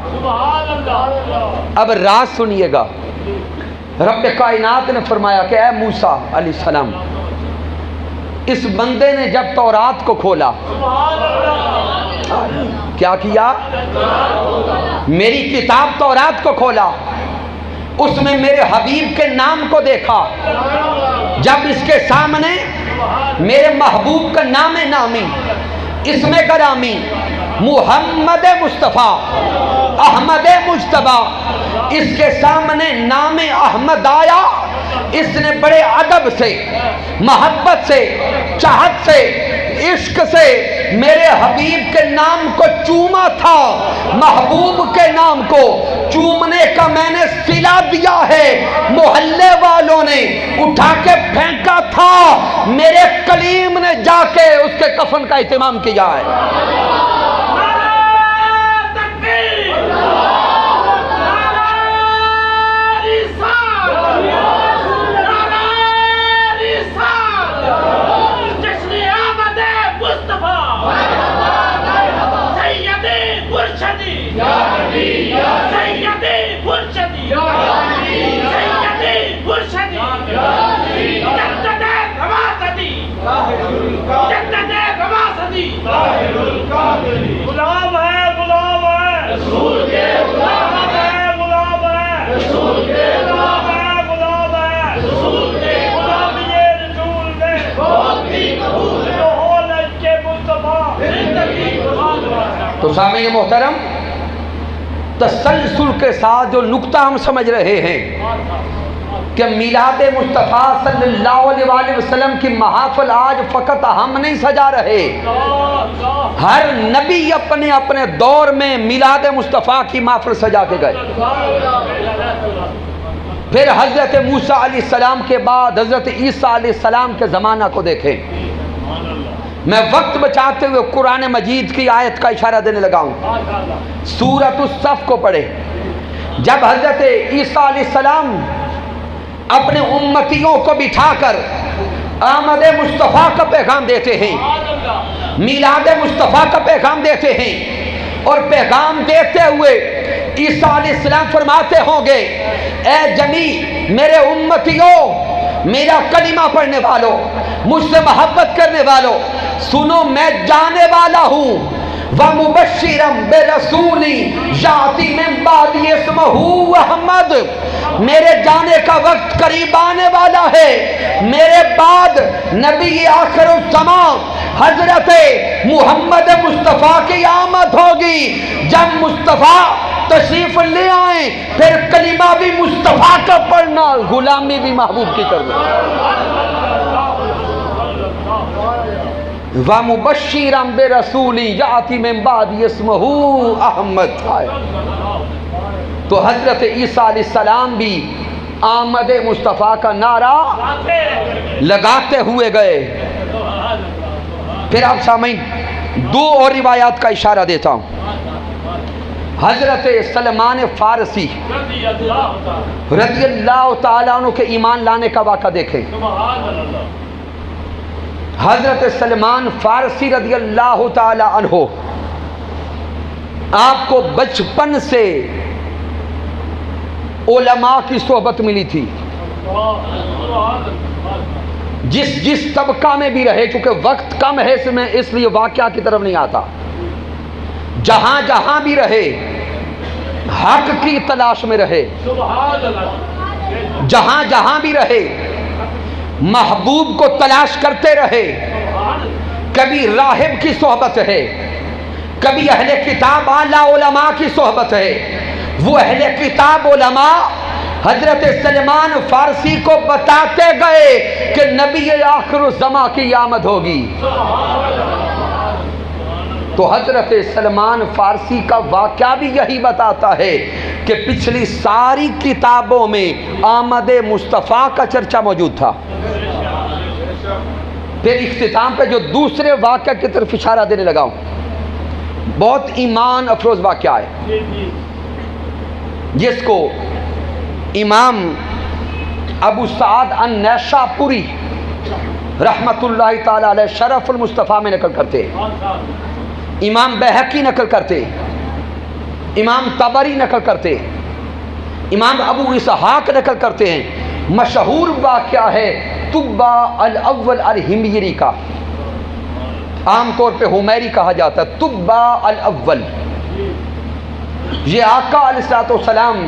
اب راز سنیے گا. رب کائنات نے فرمایا کہ اے موسیٰ علیہ السلام، اس بندے نے جب تورات کو کھولا، کیا کیا؟ میری کتاب تورات کو کھولا، اس میں میرے حبیب کے نام کو دیکھا. جب اس کے سامنے میرے محبوب کا نام نامی، اسم گرامی محمد مصطفیٰ احمد مجتبیٰ، اس کے سامنے نام احمد آیا، اس نے بڑے ادب سے، محبت سے، چاہت سے، عشق سے میرے حبیب کے نام کو چوما تھا. محبوب کے نام کو چومنے کا میں نے صلہ دیا ہے، محلے والوں نے اٹھا کے پھینکا تھا، میرے کلیم نے جا کے اس کے کفن کا اہتمام کیا ہے. غلام ہے، غلام ہے، رسول کے غلام ہے، غلام ہے، رسول کے غلام ہے، غلام ہے، رسول کے غلام. یہ رسول نے بہت ہی قبول ہے، ہو لج کے مصطفیٰ زندگی قربان. تو سامعین محترم، تسلسل کے ساتھ جو نقطہ ہم سمجھ رہے ہیں کہ میلاد مصطفیٰ صلی اللہ علیہ وآلہ وسلم کی محافل آج فقط ہم نہیں سجا رہے، ہر نبی اپنے اپنے دور میں میلاد مصطفیٰ کی محفل سجا کے گئے. پھر حضرت موسیٰ علیہ السلام کے بعد حضرت عیسیٰ علیہ السلام کے زمانہ کو دیکھیں. میں وقت بچاتے ہوئے قرآن مجید کی آیت کا اشارہ دینے لگا ہوں. سورۃ الصف کو پڑھے. جب حضرت عیسیٰ علیہ السلام اپنے امتیوں کو بٹھا کر آمد مصطفیٰ کا پیغام دیتے ہیں، میلاد مصطفیٰ کا پیغام دیتے ہیں، اور پیغام دیتے ہوئے عیسیٰ علیہ السلام فرماتے ہوں گے اے جمی میرے امتیوں، میرا کلمہ پڑھنے والوں، مجھ سے محبت کرنے والوں، سنو میں جانے والا ہوں. وَمُبَشِّرًا بِرَسُولٍ يَأْتِي مِن بَعْدِهِ اسْمُهُ أَحْمَدُ، میرے جانے کا وقت قریب آنے والا ہے، میرے بعد نبی آخر الزمان حضرت محمد مصطفیٰ کی آمد ہوگی. جب مصطفیٰ تشریف لے آئیں پھر کلمہ بھی مصطفیٰ کا پڑھنا، غلامی بھی محبوب کی کرنا. وَمُبَشِّرًا بِرَسُولٍ يَأْتِي مِن بَعْدِهِ اسْمُهُ أَحْمَدُ. تو حضرت عیسیٰ علیہ السلام بھی آمد مصطفیٰ کا نعرہ لگاتے ہوئے گئے. پھر آپ سامعین دو اور روایات کا اشارہ دیتا ہوں. حضرت سلمان فارسی رضی اللہ تعالیٰ عنہ کے ایمان لانے کا واقعہ دیکھیں. حضرت سلمان فارسی رضی اللہ تعالیٰ عنہ آپ کو بچپن سے علماء کی صحبت ملی تھی. جس طبقہ میں بھی رہے، چونکہ وقت کم ہے اس لیے واقعہ کی طرف نہیں آتا، جہاں جہاں بھی رہے حق کی تلاش میں رہے، جہاں جہاں بھی رہے محبوب کو تلاش کرتے رہے. کبھی راہب کی صحبت ہے، کبھی اہل کتاب اعلیٰ علماء کی صحبت ہے، وہ اہل کتاب علماء حضرت سلمان فارسی کو بتاتے گئے کہ نبی آخر الزمان کی آمد ہوگی۔ تو حضرت سلمان فارسی کا واقعہ بھی یہی بتاتا ہے کہ پچھلی ساری کتابوں میں آمد مصطفیٰ کا چرچا موجود تھا۔ پھر اختتام پہ جو دوسرے واقعہ کی طرف اشارہ دینے لگا ہوں، بہت ایمان افروز واقعہ ہے، جس کو امام ابو سعد النیشاپوری رحمت اللہ تعالی علیہ شرف المصطفیٰ میں نقل کرتے ہیں، امام بہقی نقل کرتے، امام طبری نقل کرتے، امام ابو اسحاق نقل کرتے ہیں۔ مشہور واقعہ ہے طبہ الاول الحمیری کا، عام طور پہ حمیری کہا جاتا ہے، طبہ الاول۔ یہ آقا علیہ السلام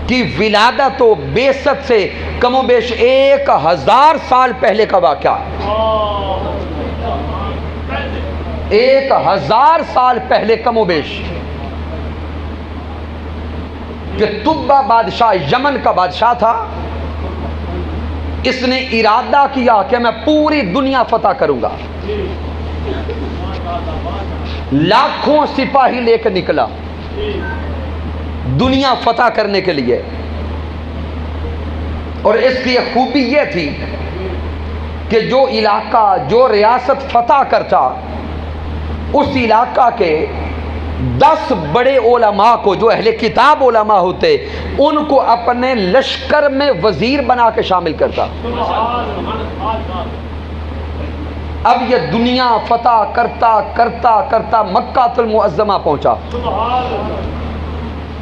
کی ولادت و بعثت سے کم و بیش 1000 سال پہلے کا واقعہ، 1000 سال پہلے کم و بیش، کہ طبہ بادشاہ یمن کا بادشاہ تھا۔ اس نے ارادہ کیا کہ میں پوری دنیا فتح کروں گا، لاکھوں سپاہی لے کر نکلا دنیا فتح کرنے کے لیے، اور اس کی ایک خوبی یہ تھی کہ جو علاقہ، جو ریاست فتح کرتا، اس علاقہ کے 10 بڑے علماء کو، جو اہل کتاب علماء ہوتے، ان کو اپنے لشکر میں وزیر بنا کے شامل کرتا۔ اب یہ دنیا فتح کرتا کرتا کرتا مکہ المعظمہ پہنچا۔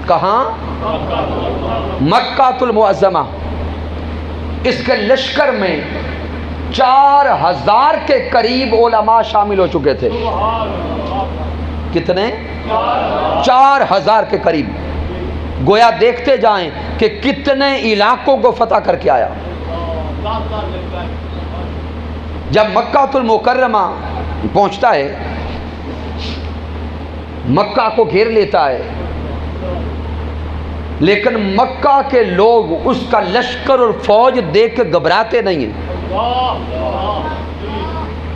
کہاں؟ مکہ المعظمہ۔ اس کے لشکر میں 4000 کے قریب علماء شامل ہو چکے تھے۔ کتنے؟ 4000 کے قریب۔ گویا دیکھتے جائیں کہ کتنے علاقوں کو فتح کر کے آیا۔ جب مکہ المکرمہ پہنچتا ہے، مکہ کو گھیر لیتا ہے، لیکن مکہ کے لوگ اس کا لشکر اور فوج دیکھ کے گھبراتے نہیں ہیں۔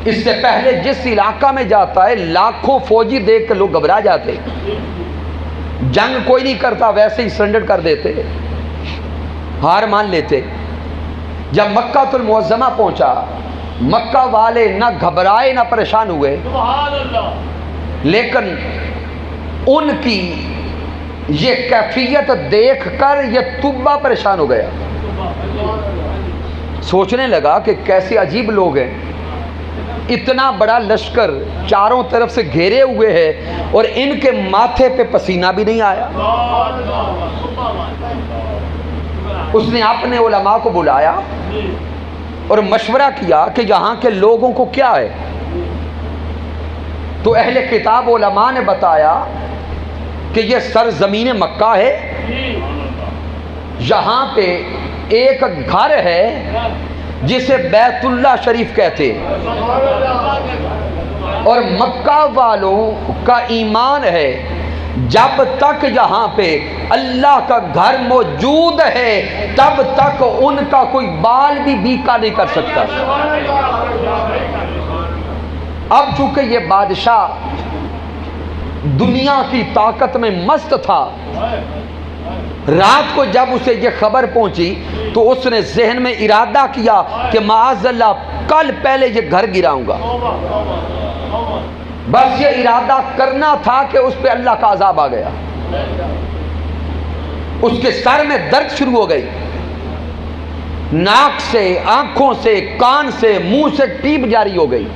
اس سے پہلے جس علاقہ میں جاتا ہے، لاکھوں فوجی دیکھ کے لوگ گھبرا جاتے، جنگ کوئی نہیں کرتا، ویسے ہی سرنڈر کر دیتے، ہار مان لیتے۔ جب مکہ المعظمہ پہنچا، مکہ والے نہ گھبرائے نہ پریشان ہوئے، لیکن ان کی یہ کیفیت دیکھ کر یہ طبہ پریشان ہو گیا، سوچنے لگا کہ کیسے عجیب لوگ ہیں، اتنا بڑا لشکر چاروں طرف سے گھیرے ہوئے ہے اور ان کے ماتھے پہ پسینہ بھی نہیں آیا۔ اس نے اپنے علماء کو بلایا اور مشورہ کیا کہ یہاں کے لوگوں کو کیا ہے؟ تو اہل کتاب علماء نے بتایا کہ یہ سرزمین مکہ ہے، یہاں پہ ایک گھر ہے جسے بیت اللہ شریف کہتے ہیں، اور مکہ والوں کا ایمان ہے جب تک یہاں پہ اللہ کا گھر موجود ہے تب تک ان کا کوئی بال بھی بیکا نہیں کر سکتا۔ اب چونکہ یہ بادشاہ دنیا کی طاقت میں مست تھا، رات کو جب اسے یہ خبر پہنچی تو اس نے ذہن میں ارادہ کیا کہ معاذ اللہ کل پہلے یہ گھر گراؤں گا۔ بس یہ ارادہ کرنا تھا کہ اس پہ اللہ کا عذاب آ گیا۔ اس کے سر میں درد شروع ہو گئی، ناک سے، آنکھوں سے، کان سے، منہ سے پیپ جاری ہو گئی۔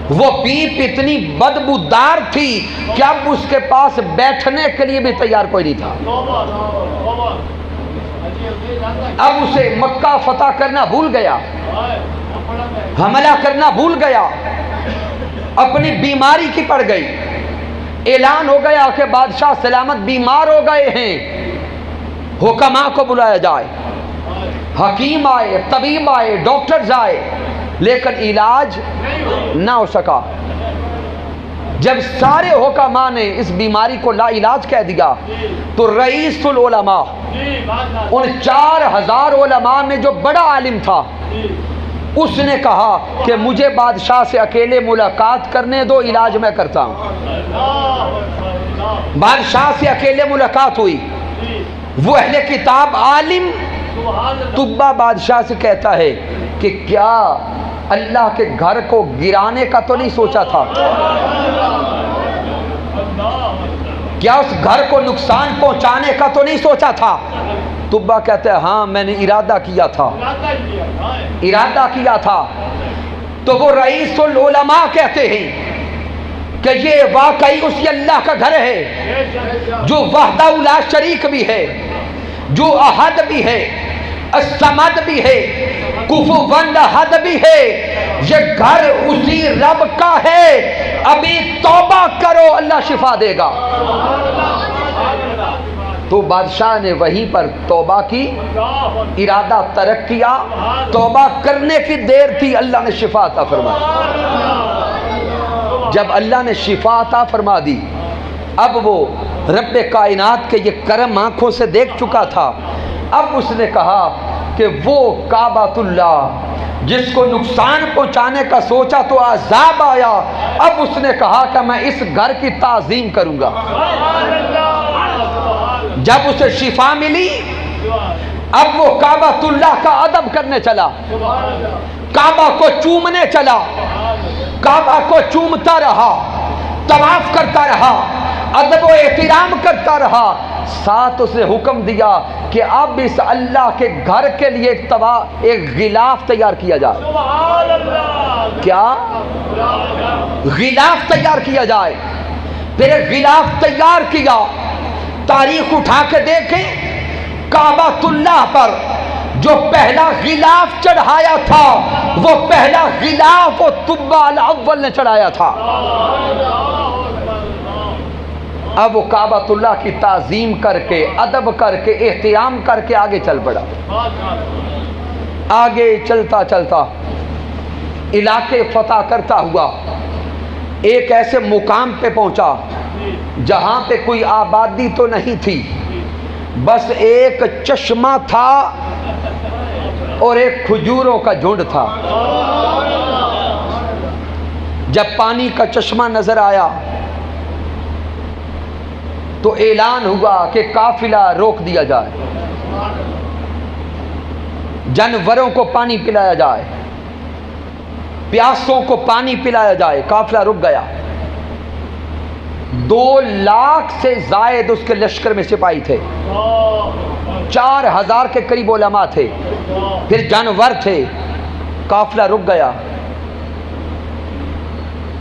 وہ پیپ اتنی بدبودار تھی کہ اب اس کے پاس بیٹھنے کے لیے بھی تیار کوئی نہیں تھا۔ اب اسے مکہ فتح کرنا بھول گیا، حملہ کرنا بھول گیا، اپنی بیماری کی پڑ گئی۔ اعلان ہو گیا کہ بادشاہ سلامت بیمار ہو گئے ہیں، حکماء کو بلایا جائے۔ حکیم آئے، طبیب آئے، ڈاکٹرز آئے، لیکن علاج نہ ہو سکا۔ جب سارے حکماء نے اس بیماری کو لا علاج کہہ دیا تو رئیس العلماء، ان 4000 علماء میں جو بڑا عالم تھا، اس نے کہا کہ مجھے بادشاہ سے اکیلے ملاقات کرنے دو، علاج میں کرتا ہوں۔ بادشاہ سے اکیلے ملاقات ہوئی۔ وہ اہل کتاب عالم طبہ بادشاہ سے کہتا ہے کہ کیا اللہ کے گھر کو گرانے کا تو نہیں سوچا تھا؟ کیا اس گھر کو نقصان پہنچانے کا تو نہیں سوچا تھا؟ طبہ کہتا ہے ہاں میں نے ارادہ کیا تھا، ارادہ کیا تھا۔ تو وہ رئیس العلماء کہتے ہیں کہ یہ واقعی اسی اللہ کا گھر ہے جو وحدہ لا شریک بھی ہے، جو احد بھی ہے، الصمد بھی ہے، کفوا احد بھی ہے۔ یہ گھر اسی رب کا ہے، ابھی توبہ کرو اللہ شفا دے گا۔ تو بادشاہ نے وہیں پر توبہ کی، ارادہ ترک کیا۔ توبہ کرنے کی دیر تھی، اللہ نے شفا عطا فرمائی۔ جب اللہ نے شفا عطا فرما دی، اب وہ رب کائنات کے یہ کرم آنکھوں سے دیکھ چکا تھا۔ اب اس نے کہا کہ وہ کعبۃ اللہ جس کو نقصان پہنچانے کا سوچا تو عذاب آیا، اب اس نے کہا کہ میں اس گھر کی تعظیم کروں گا۔ جب اسے شفا ملی، اب وہ کعبۃ اللہ کا ادب کرنے چلا، کعبہ کو چومنے چلا، کعبہ کو چومتا رہا، طواف کرتا رہا، ادب و احترام کرتا رہا۔ ساتھ اس نے حکم دیا کہ اب اس اللہ کے گھر کے لیے ایک غلاف تیار کیا جائے۔ کیا غلاف تیار کیا جائے؟ پھر ایک غلاف تیار کیا۔ تاریخ اٹھا کے دیکھیں، کعبۃ اللہ پر جو پہلا غلاف چڑھایا تھا، وہ پہلا غلاف وہ طبہ الاول نے چڑھایا تھا۔ اب وہ کعبۃ اللہ کی تعظیم کر کے، ادب کر کے، احترام کر کے آگے چل پڑا۔ آگے چلتا چلتا علاقے فتح کرتا ہوا ایک ایسے مقام پہ پہنچا جہاں پہ کوئی آبادی تو نہیں تھی، بس ایک چشمہ تھا اور ایک کھجوروں کا جھنڈ تھا۔ جب پانی کا چشمہ نظر آیا تو اعلان ہوا کہ قافلہ روک دیا جائے، جانوروں کو پانی پلایا جائے، پیاسوں کو پانی پلایا جائے۔ قافلہ رک گیا۔ 2 لاکھ سے زائد اس کے لشکر میں سپاہی تھے، 4000 کے قریب علماء تھے، پھر جانور تھے۔ قافلہ رک گیا،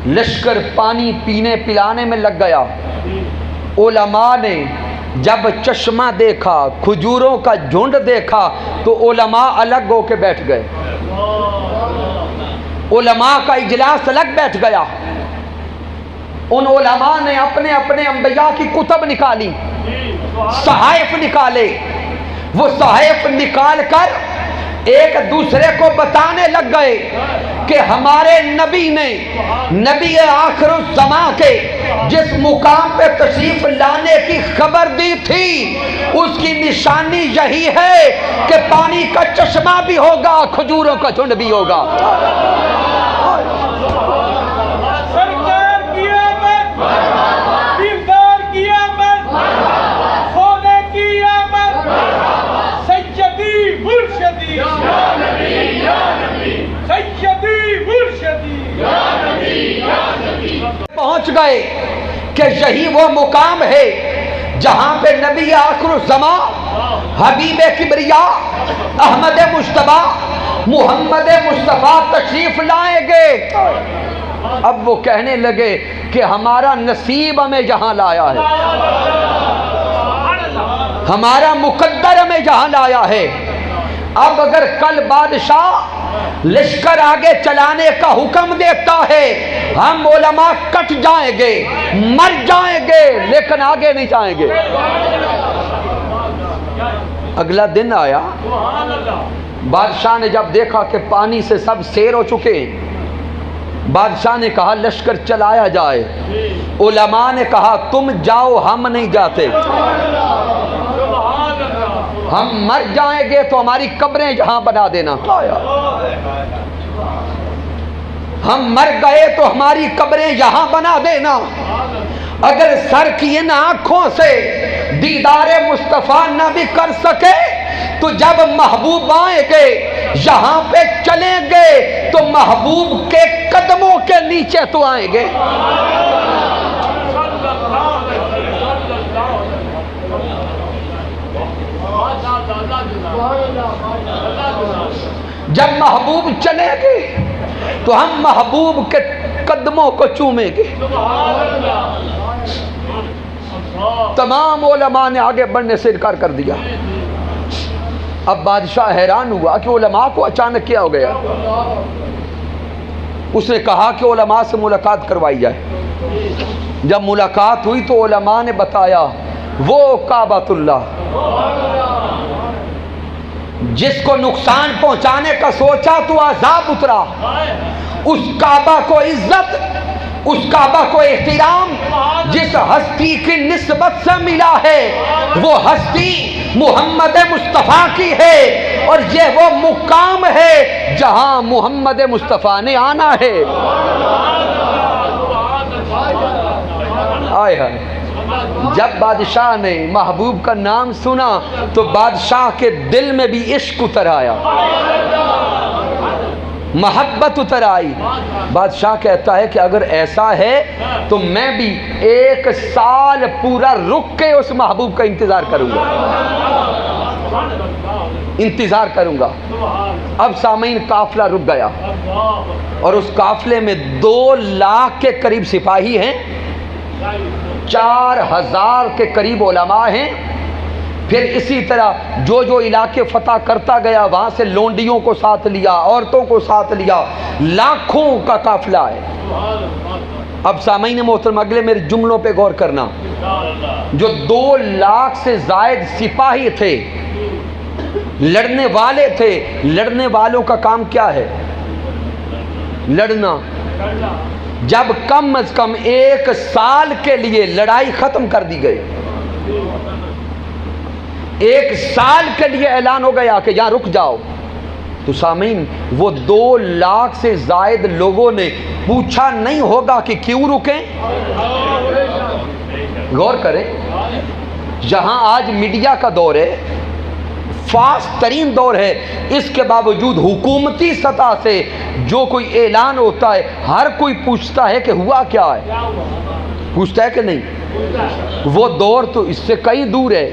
لشکر پانی پینے پلانے میں لگ گیا۔ علماء نے جب چشمہ دیکھا، کھجوروں کا جھنڈ دیکھا تو علماء الگ ہو کے بیٹھ گئے۔ علماء کا اجلاس الگ بیٹھ گیا۔ ان علماء نے اپنے اپنے انبیاء کی کتب نکالی، صحائف نکالے۔ وہ صحائف نکال کر ایک دوسرے کو بتانے لگ گئے کہ ہمارے نبی نے، نبی آخر الزمان کے جس مقام پہ تشریف لانے کی خبر دی تھی، اس کی نشانی یہی ہے کہ پانی کا چشمہ بھی ہوگا، کھجوروں کا جھنڈ بھی ہوگا۔ پہنچ گئے کہ یہی وہ مقام ہے جہاں پہ نبی آخر الزمان، حبیب کبریا، احمد مجتبی، محمد مصطفیٰ تشریف لائیں گے۔ اب وہ کہنے لگے کہ ہمارا نصیب ہمیں یہاں لایا ہے، ہمارا مقدر ہمیں یہاں لایا ہے۔ اب اگر کل بادشاہ لشکر آگے چلانے کا حکم دیتا ہے، ہم علماء کٹ جائیں گے، مر جائیں گے، لیکن آگے نہیں جائیں گے۔ اگلا دن آیا، بادشاہ نے جب دیکھا کہ پانی سے سب سیر ہو چکے ہیں، بادشاہ نے کہا لشکر چلایا جائے، علماء نے کہا تم جاؤ ہم نہیں جاتے، ہم مر جائیں گے تو ہماری قبریں یہاں بنا دینا، ہم مر گئے تو ہماری قبریں یہاں بنا دینا، اگر سر کی ان آنکھوں سے دیدار مصطفیٰ نہ بھی کر سکے تو جب محبوب آئیں گے یہاں پہ چلیں گے تو محبوب کے قدموں کے نیچے تو آئیں گے۔ جب محبوب چلیں گے تو ہم محبوب کے قدموں کو چومیں گے۔ تمام علماء نے آگے بڑھنے سے انکار کر دیا۔ اب بادشاہ حیران ہوا کہ علماء کو اچانک کیا ہو گیا۔ اس نے کہا کہ علماء سے ملاقات کروائی جائے۔ جب ملاقات ہوئی تو علماء نے بتایا وہ کعبۃ اللہ جس کو نقصان پہنچانے کا سوچا تو عذاب اترا، اس کعبہ کو عزت، اس کعبہ کو احترام جس ہستی کی نسبت سے ملا ہے وہ ہستی محمد مصطفیٰ کی ہے، اور یہ وہ مقام ہے جہاں محمد مصطفیٰ نے آنا ہے۔ آئے ہائے، جب بادشاہ نے محبوب کا نام سنا تو بادشاہ کے دل میں بھی عشق اتر آیا، محبت اتر آئی۔ بادشاہ کہتا ہے کہ اگر ایسا ہے تو میں بھی 1 سال پورا رک کے اس محبوب کا انتظار کروں گا، انتظار کروں گا۔ اب سامعین قافلہ رک گیا اور اس قافلے میں 2 لاکھ کے قریب سپاہی ہیں، 4000 کے قریب علماء ہیں، پھر اسی طرح جو جو علاقے فتح کرتا گیا وہاں سے لونڈیوں کو ساتھ لیا، عورتوں کو ساتھ لیا، لاکھوں کا قافلہ ہے۔ اب سامعین محترم اگلے میرے جملوں پہ غور کرنا، جو 2 لاکھ سے زائد سپاہی تھے، لڑنے والے تھے، لڑنے والوں کا کام کیا ہے؟ لڑنا۔ جب کم از کم 1 سال کے لیے لڑائی ختم کر دی گئی، 1 سال کے لیے اعلان ہو گیا کہ یہاں رک جاؤ، تو سامعین وہ 2 لاکھ سے زائد لوگوں نے پوچھا نہیں ہوگا کہ کیوں رکیں؟ غور کریں، جہاں آج میڈیا کا دور ہے، فاسٹ ترین دور ہے، اس کے باوجود حکومتی سطح سے جو کوئی اعلان ہوتا ہے ہر کوئی پوچھتا ہے کہ ہوا کیا ہے، پوچھتا ہے کہ نہیں؟ وہ دور تو اس سے کئی دور ہے۔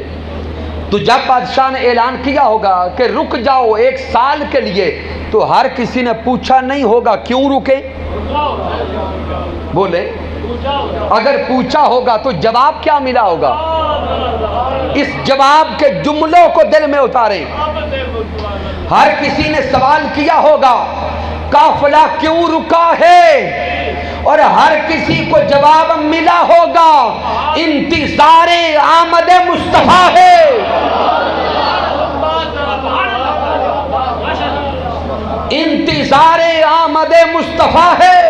تو جب بادشاہ نے اعلان کیا ہوگا کہ رک جاؤ 1 سال کے لیے تو ہر کسی نے پوچھا نہیں ہوگا کیوں رکے؟ بولے، اگر پوچھا ہوگا تو جواب کیا ملا ہوگا؟ اس جواب کے جملوں کو دل میں اتاریں۔ ہر کسی نے سوال کیا ہوگا قافلہ کیوں رکا ہے، اور ہر کسی کو جواب ملا ہوگا انتظار آمد مصطفیٰ ہے۔ انتظار آمد مصطفیٰ ہے۔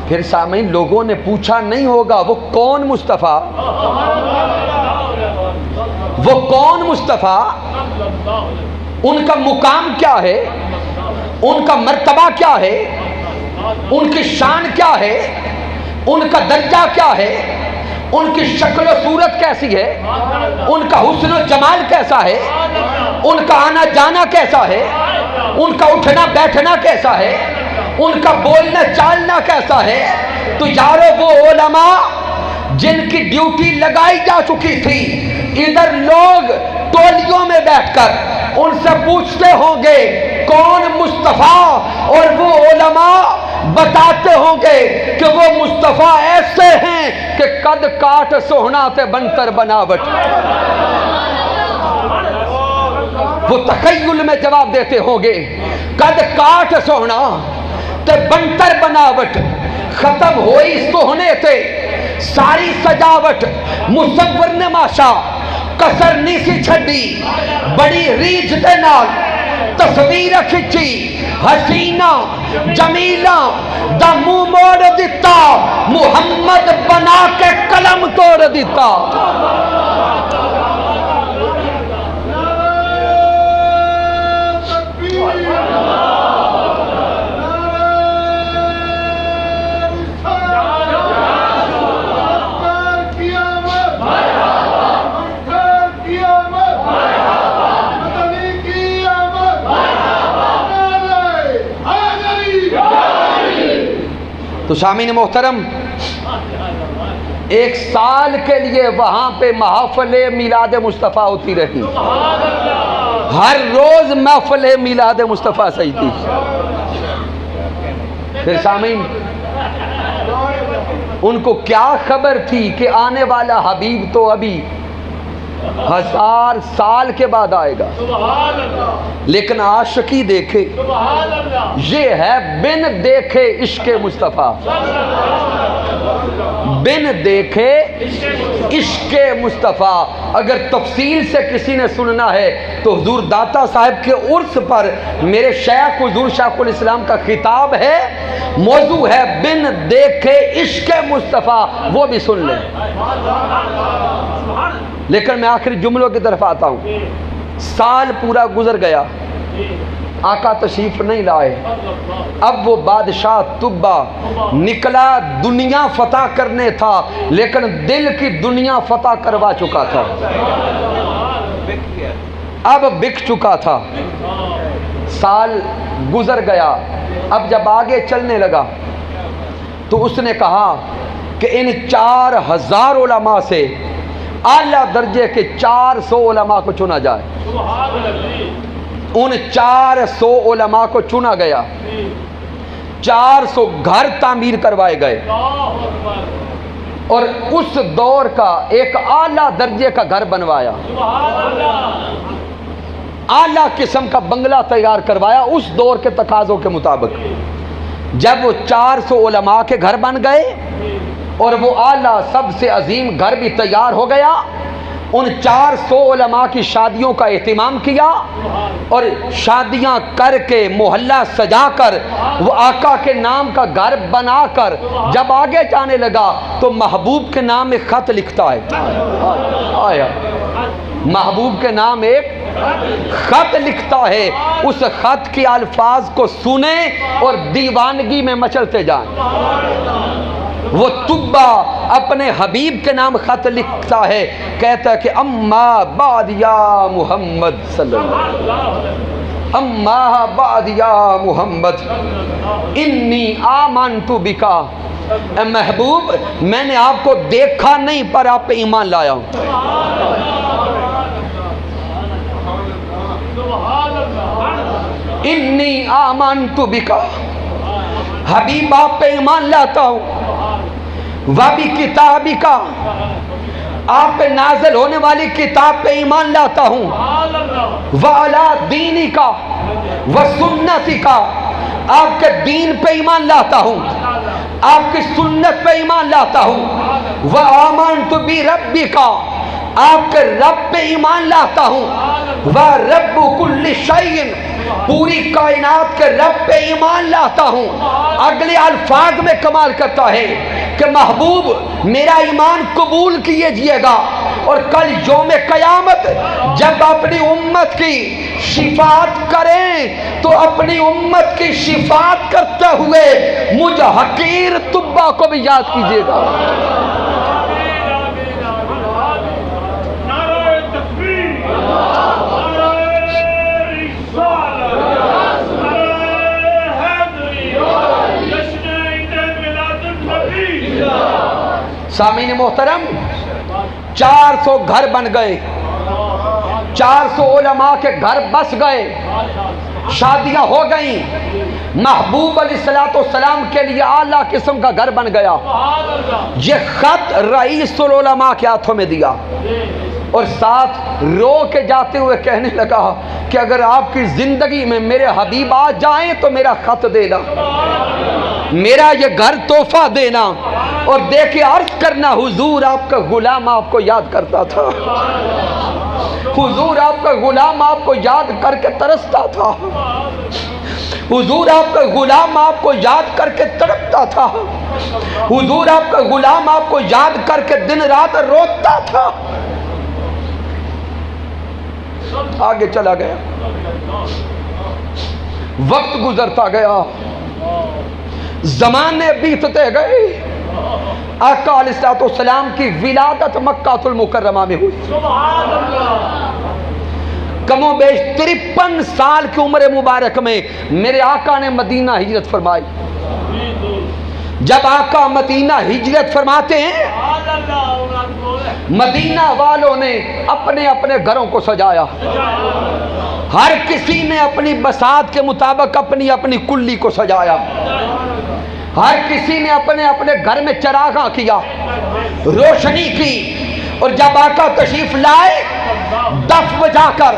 پھر سامعین لوگوں نے پوچھا نہیں ہوگا وہ کون مصطفیٰ، وہ کون مصطفیٰ، ان کا مقام کیا ہے، ان کا مرتبہ کیا ہے، ان کی شان کیا ہے، ان کا درجہ کیا ہے، ان کی شکل و صورت کیسی ہے، ان کا حسن و جمال کیسا ہے، ان کا آنا جانا کیسا ہے، ان کا اٹھنا بیٹھنا کیسا ہے، ان کا بولنا چالنا کیسا ہے۔ تو یارو وہ علماء جن کی ڈیوٹی لگائی جا چکی تھی، ادھر لوگ ٹولیوں میں بیٹھ کر ان سے پوچھتے ہوں گے کون مصطفیٰ، اور وہ علماء بتاتے ہوں گے کہ وہ مصطفیٰ ایسے ہیں کہ قد کاٹ سوہنا تے بنتر بناوٹ۔ وہ تخیل میں جواب دیتے ہوں گے قد کاٹ سوہنا تے بنتر بناوٹ، ختم ہوئی سوہنے تے ساری سجاوٹ، مصور نے ماشا کسر نہیں سی چھڈی، بڑی ریجھ دے نال تصویر کھچی، حسینہ جمیلہ دا منہ موڑ دیتا، محمد بنا کے قلم توڑ دیتا۔ تو سامعین محترم، ایک سال کے لیے وہاں پہ محافل میلاد مصطفیٰ ہوتی رہی، ہر روز محفل میلاد مصطفیٰ صحیح تھی۔ پھر سامعین، ان کو کیا خبر تھی کہ آنے والا حبیب تو ابھی 1000 سال کے بعد آئے گا، لیکن عاشقی دیکھے، یہ ہے بن دیکھے عشق مصطفیٰ، بن دیکھے عشق مصطفیٰ۔ اگر تفصیل سے کسی نے سننا ہے تو حضور داتا صاحب کے عرس پر میرے شیخ حضور شیخ الاسلام کا خطاب ہے، موضوع ہے بن دیکھے عشق مصطفیٰ، وہ بھی سن لیں۔ لیکن میں آخری جملوں کی طرف آتا ہوں۔ سال پورا گزر گیا، آقا تشریف نہیں لائے، اب وہ بادشاہ طبہ نکلا دنیا فتح کرنے تھا، لیکن دل کی دنیا فتح کروا چکا تھا، اب بک چکا تھا۔ سال گزر گیا، اب جب آگے چلنے لگا تو اس نے کہا کہ ان 4000 علماء سے اعلیٰ درجے کے 400 علماء کو چنا جائے۔ ان 400 علماء کو چنا گیا، 400 گھر تعمیر کروائے گئے، اور اس دور کا ایک اعلیٰ درجے کا گھر بنوایا، اعلیٰ قسم کا بنگلہ تیار کروایا اس دور کے تقاضوں کے مطابق۔ جب وہ 400 علماء کے گھر بن گئے اور وہ اعلیٰ سب سے عظیم گھر بھی تیار ہو گیا، ان 400 علماء کی شادیوں کا اہتمام کیا، اور شادیاں کر کے محلہ سجا کر وہ آقا کے نام کا گھر بنا کر جب آگے جانے لگا تو محبوب کے نام ایک خط لکھتا ہے، آیا محبوب کے نام ایک خط لکھتا ہے، اس خط کے الفاظ کو سنیں اور دیوانگی میں مچلتے جائیں۔ وہ طبہ اپنے حبیب کے نام خط لکھتا ہے، کہتا ہے کہ اما بعد یا محمد صلی اللہ علیہ وسلم، اما بعد یا محمد انی آمنت بکا، اے محبوب میں نے آپ کو دیکھا نہیں پر آپ پہ ایمان لایا ہوں۔ انی آمنت بکا، حبیب آپ پہ ایمان لاتا ہوں، وابی کتابی کا، آپ پہ نازل ہونے والی کتاب پہ ایمان لاتا ہوں، وعلا دینی کا وسنتی کا، آپ کے دین پہ ایمان لاتا ہوں، آپ کی سنت پہ ایمان لاتا ہوں، وآمنت بربی کا، آپ کے رب پہ ایمان لاتا ہوں، وَرَبُّ كُلِّ شَيْءٍ، پوری کائنات کے رب پہ ایمان لاتا ہوں۔ اگلے الفاظ میں کمال کرتا ہے کہ محبوب میرا ایمان قبول کیجئے گا، اور کل یوم قیامت جب اپنی امت کی شفاعت کریں تو اپنی امت کی شفاعت کرتے ہوئے مجھ حقیر طبہ کو بھی یاد کیجئے گا۔ سامعین محترم، 400 گھر بن گئے، 400 علماء کے گھر بس گئے، شادیاں ہو گئیں، محبوب علیہ السلام کے لیے اعلیٰ قسم کا گھر بن گیا۔ یہ خط رئیس العلماء کے ہاتھوں میں دیا، اور ساتھ رو کے جاتے ہوئے کہنے لگا کہ اگر آپ کی زندگی میں میرے حبیب آ جائیں تو میرا خط دینا، میرا یہ گھر تحفہ دینا، اور دے کے عرض کرنا حضور آپ کا غلام آپ کو یاد کرتا تھا، حضور آپ کا غلام آپ کو یاد کر کے ترستا تھا، حضور آپ کا غلام آپ کو یاد کر کے تڑپتا تھا، حضور آپ کا غلام آپ کو یاد کر کے دن رات روتا تھا. آگے چلا گیا، وقت گزرتا گیا، زمانے بیتتے گئے. آقا علیہ السلام کی ولادت مکہ المکرمہ میں ہوئی. کم و بیش 53 سال کی عمر مبارک میں میرے آقا نے مدینہ ہجرت فرمائی. جب آقا مدینہ ہجرت فرماتے ہیں، مدینہ والوں نے اپنے اپنے گھروں کو سجایا. ہر کسی نے اپنی بساط کے مطابق اپنی اپنی کلی کو سجایا. ہر کسی نے اپنے اپنے گھر میں چراغاں کیا، روشنی کی. اور جب آقا تشریف لائے، دف بجا کر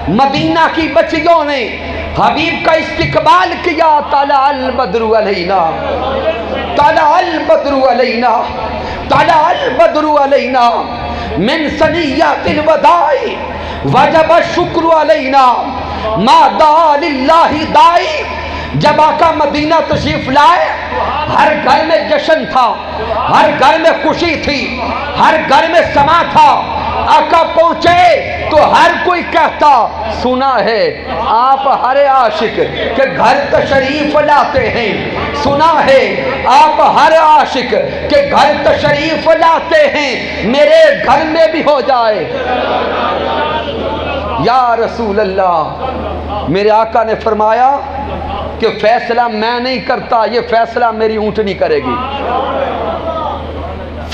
مدینہ کی بچیوں نے حبیب کا استقبال کیا. طلع البدر علینا، طلع البدر علینا، طلع البدر علینا من ثنیات الوداع وجب الشکر علینا ما دعا للہ داعی. جب آقا مدینہ تشریف لائے، ہر گھر میں جشن تھا، ہر گھر میں خوشی تھی، ہر گھر میں سما تھا. آقا پہنچے تو ہر کوئی کہتا، سنا ہے آپ ہر عاشق کے گھر تشریف لاتے ہیں، سنا ہے آپ ہر عاشق کے گھر تشریف لاتے ہیں، میرے گھر میں بھی ہو جائے. یا رسول اللہ، میرے آقا نے فرمایا کہ فیصلہ میں نہیں کرتا، یہ فیصلہ میری اونٹنی کرے گی،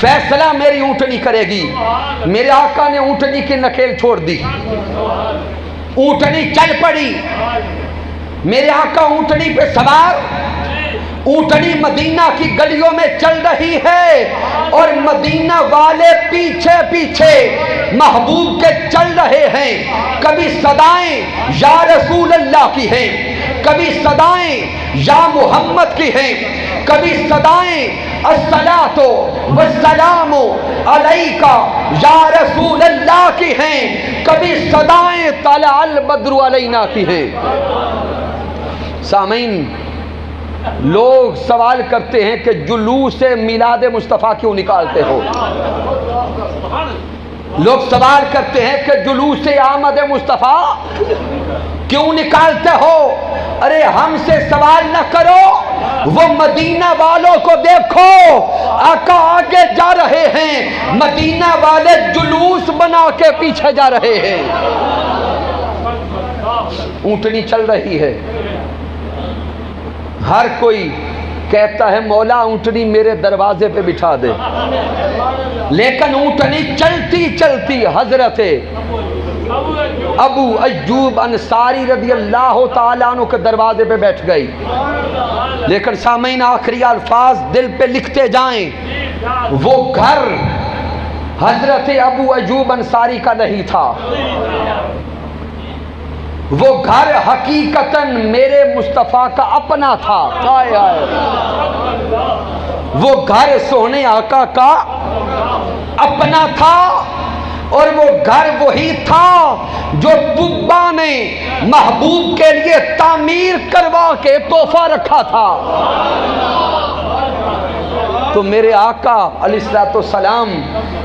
فیصلہ میری اونٹنی کرے گی. میرے آقا نے اونٹنی کی نکیل چھوڑ دی، اونٹنی چل پڑی. میرے آقا اونٹنی پہ سوار، اونٹنی مدینہ کی گلیوں میں چل رہی ہے اور مدینہ والے پیچھے پیچھے محبوب کے چل رہے ہیں. کبھی صدائیں یا رسول اللہ کی ہیں، کبھی صدائیں یا محمد کی ہیں، کبھی صدائیں الصلاۃ والسلام علیکہ یا رسول اللہ کی ہیں، کبھی صدائیں طلع البدر علینا کی ہیں. سامعین، لوگ سوال کرتے ہیں کہ جلوس میلاد مصطفیٰ کیوں نکالتے ہو؟ لوگ سوال کرتے ہیں کہ جلوس آمد مصطفیٰ کیوں نکالتے ہو؟ ارے ہم سے سوال نہ کرو، وہ مدینہ والوں کو دیکھو، آقا آگے جا رہے ہیں، مدینہ والے جلوس بنا کے پیچھے جا رہے ہیں. اونٹنی چل رہی ہے، ہر کوئی کہتا ہے مولا اونٹنی میرے دروازے پہ بٹھا دے. لیکن اونٹنی چلتی چلتی حضرت ابو ایوب انصاری رضی اللہ تعالیٰ عنہ کے دروازے پہ بیٹھ گئی. لیکن سامعین، آخری الفاظ دل پہ لکھتے جائیں، وہ گھر حضرت ابو ایوب انصاری کا نہیں تھا، وہ گھر حقیقتاً میرے مصطفیٰ کا اپنا تھا. وہ گھر سونے آقا کا اپنا تھا، اور وہ گھر وہی تھا جو طباء نے محبوب کے لیے تعمیر کروا کے تحفہ رکھا تھا. تو میرے آقا علیہ السلام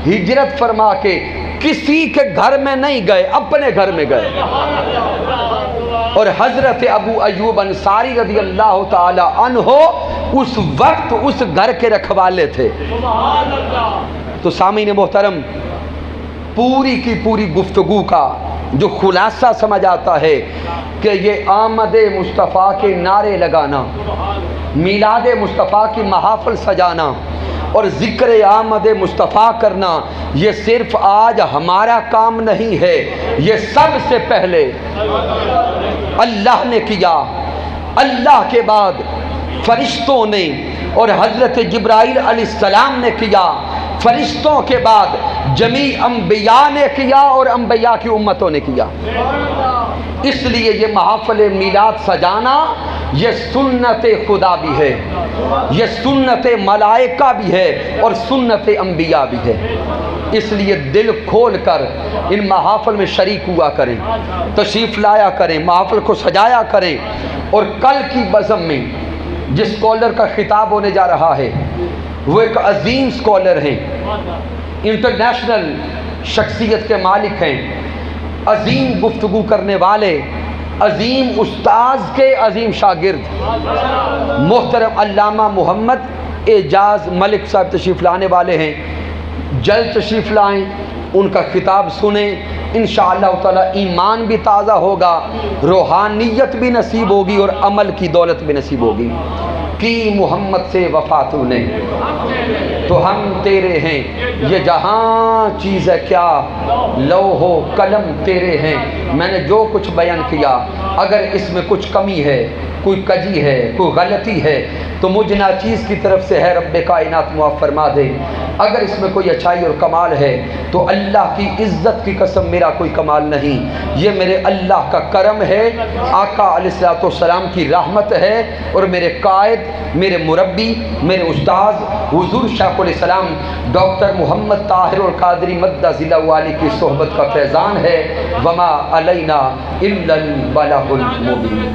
ہجرت فرما کے کسی کے گھر میں نہیں گئے، اپنے گھر میں گئے. اور حضرت ابو ایوب انصاری رضی اللہ تعالی عنہ اس وقت اس گھر کے رکھوالے تھے. تو سامعین محترم، پوری کی پوری گفتگو کا جو خلاصہ سمجھ آتا ہے کہ یہ آمد مصطفیٰ کے نعرے لگانا، میلاد مصطفیٰ کی محافل سجانا اور ذکر آمد مصطفیٰ کرنا، یہ صرف آج ہمارا کام نہیں ہے، یہ سب سے پہلے اللہ نے کیا. اللہ کے بعد فرشتوں نے اور حضرت جبرائیل علیہ السلام نے کیا، فرشتوں کے بعد جمیع انبیاء نے کیا اور انبیاء کی امتوں نے کیا. اس لیے یہ محافل میلاد سجانا یہ سنت خدا بھی ہے، یہ سنت ملائکہ بھی ہے اور سنت انبیاء بھی ہے۔ اس لیے دل کھول کر ان محافل میں شریک ہوا کریں، تشریف لایا کریں، محافل کو سجایا کریں۔ اور کل کی بزم میں جس اسکالر کا خطاب ہونے جا رہا ہے وہ ایک عظیم اسکالر ہیں، انٹرنیشنل شخصیت کے مالک ہیں، عظیم گفتگو کرنے والے، عظیم استاذ کے عظیم شاگرد محترم علامہ محمد اعجاز ملک صاحب تشریف لانے والے ہیں۔ جلد تشریف لائیں، ان کا خطاب سنیں، انشاءاللہ تعالی ایمان بھی تازہ ہوگا، روحانیت بھی نصیب ہوگی اور عمل کی دولت بھی نصیب ہوگی۔ کی محمد سے وفا تو نے تو ہم تیرے ہیں، یہ جہاں چیز ہے کیا لوح و قلم تیرے ہیں۔ میں نے جو کچھ بیان کیا اگر اس میں کچھ کمی ہے، کوئی کجی ہے، کوئی غلطی ہے تو مجھ ناچیز کی طرف سے ہے، رب کائنات معاف فرما دے۔ اگر اس میں کوئی اچھائی اور کمال ہے تو اللہ کی عزت کی قسم میرا کوئی کمال نہیں، یہ میرے اللہ کا کرم ہے، آقا علیہ السلام کی رحمت ہے، اور میرے قائد، میرے مربی، میرے استاذ حضور شیخ الاسلام ڈاکٹر محمد طاہر القادری مدہ ذلہ والی کی صحبت کا فیضان ہے۔ وما علینا الا البلاغ المبین۔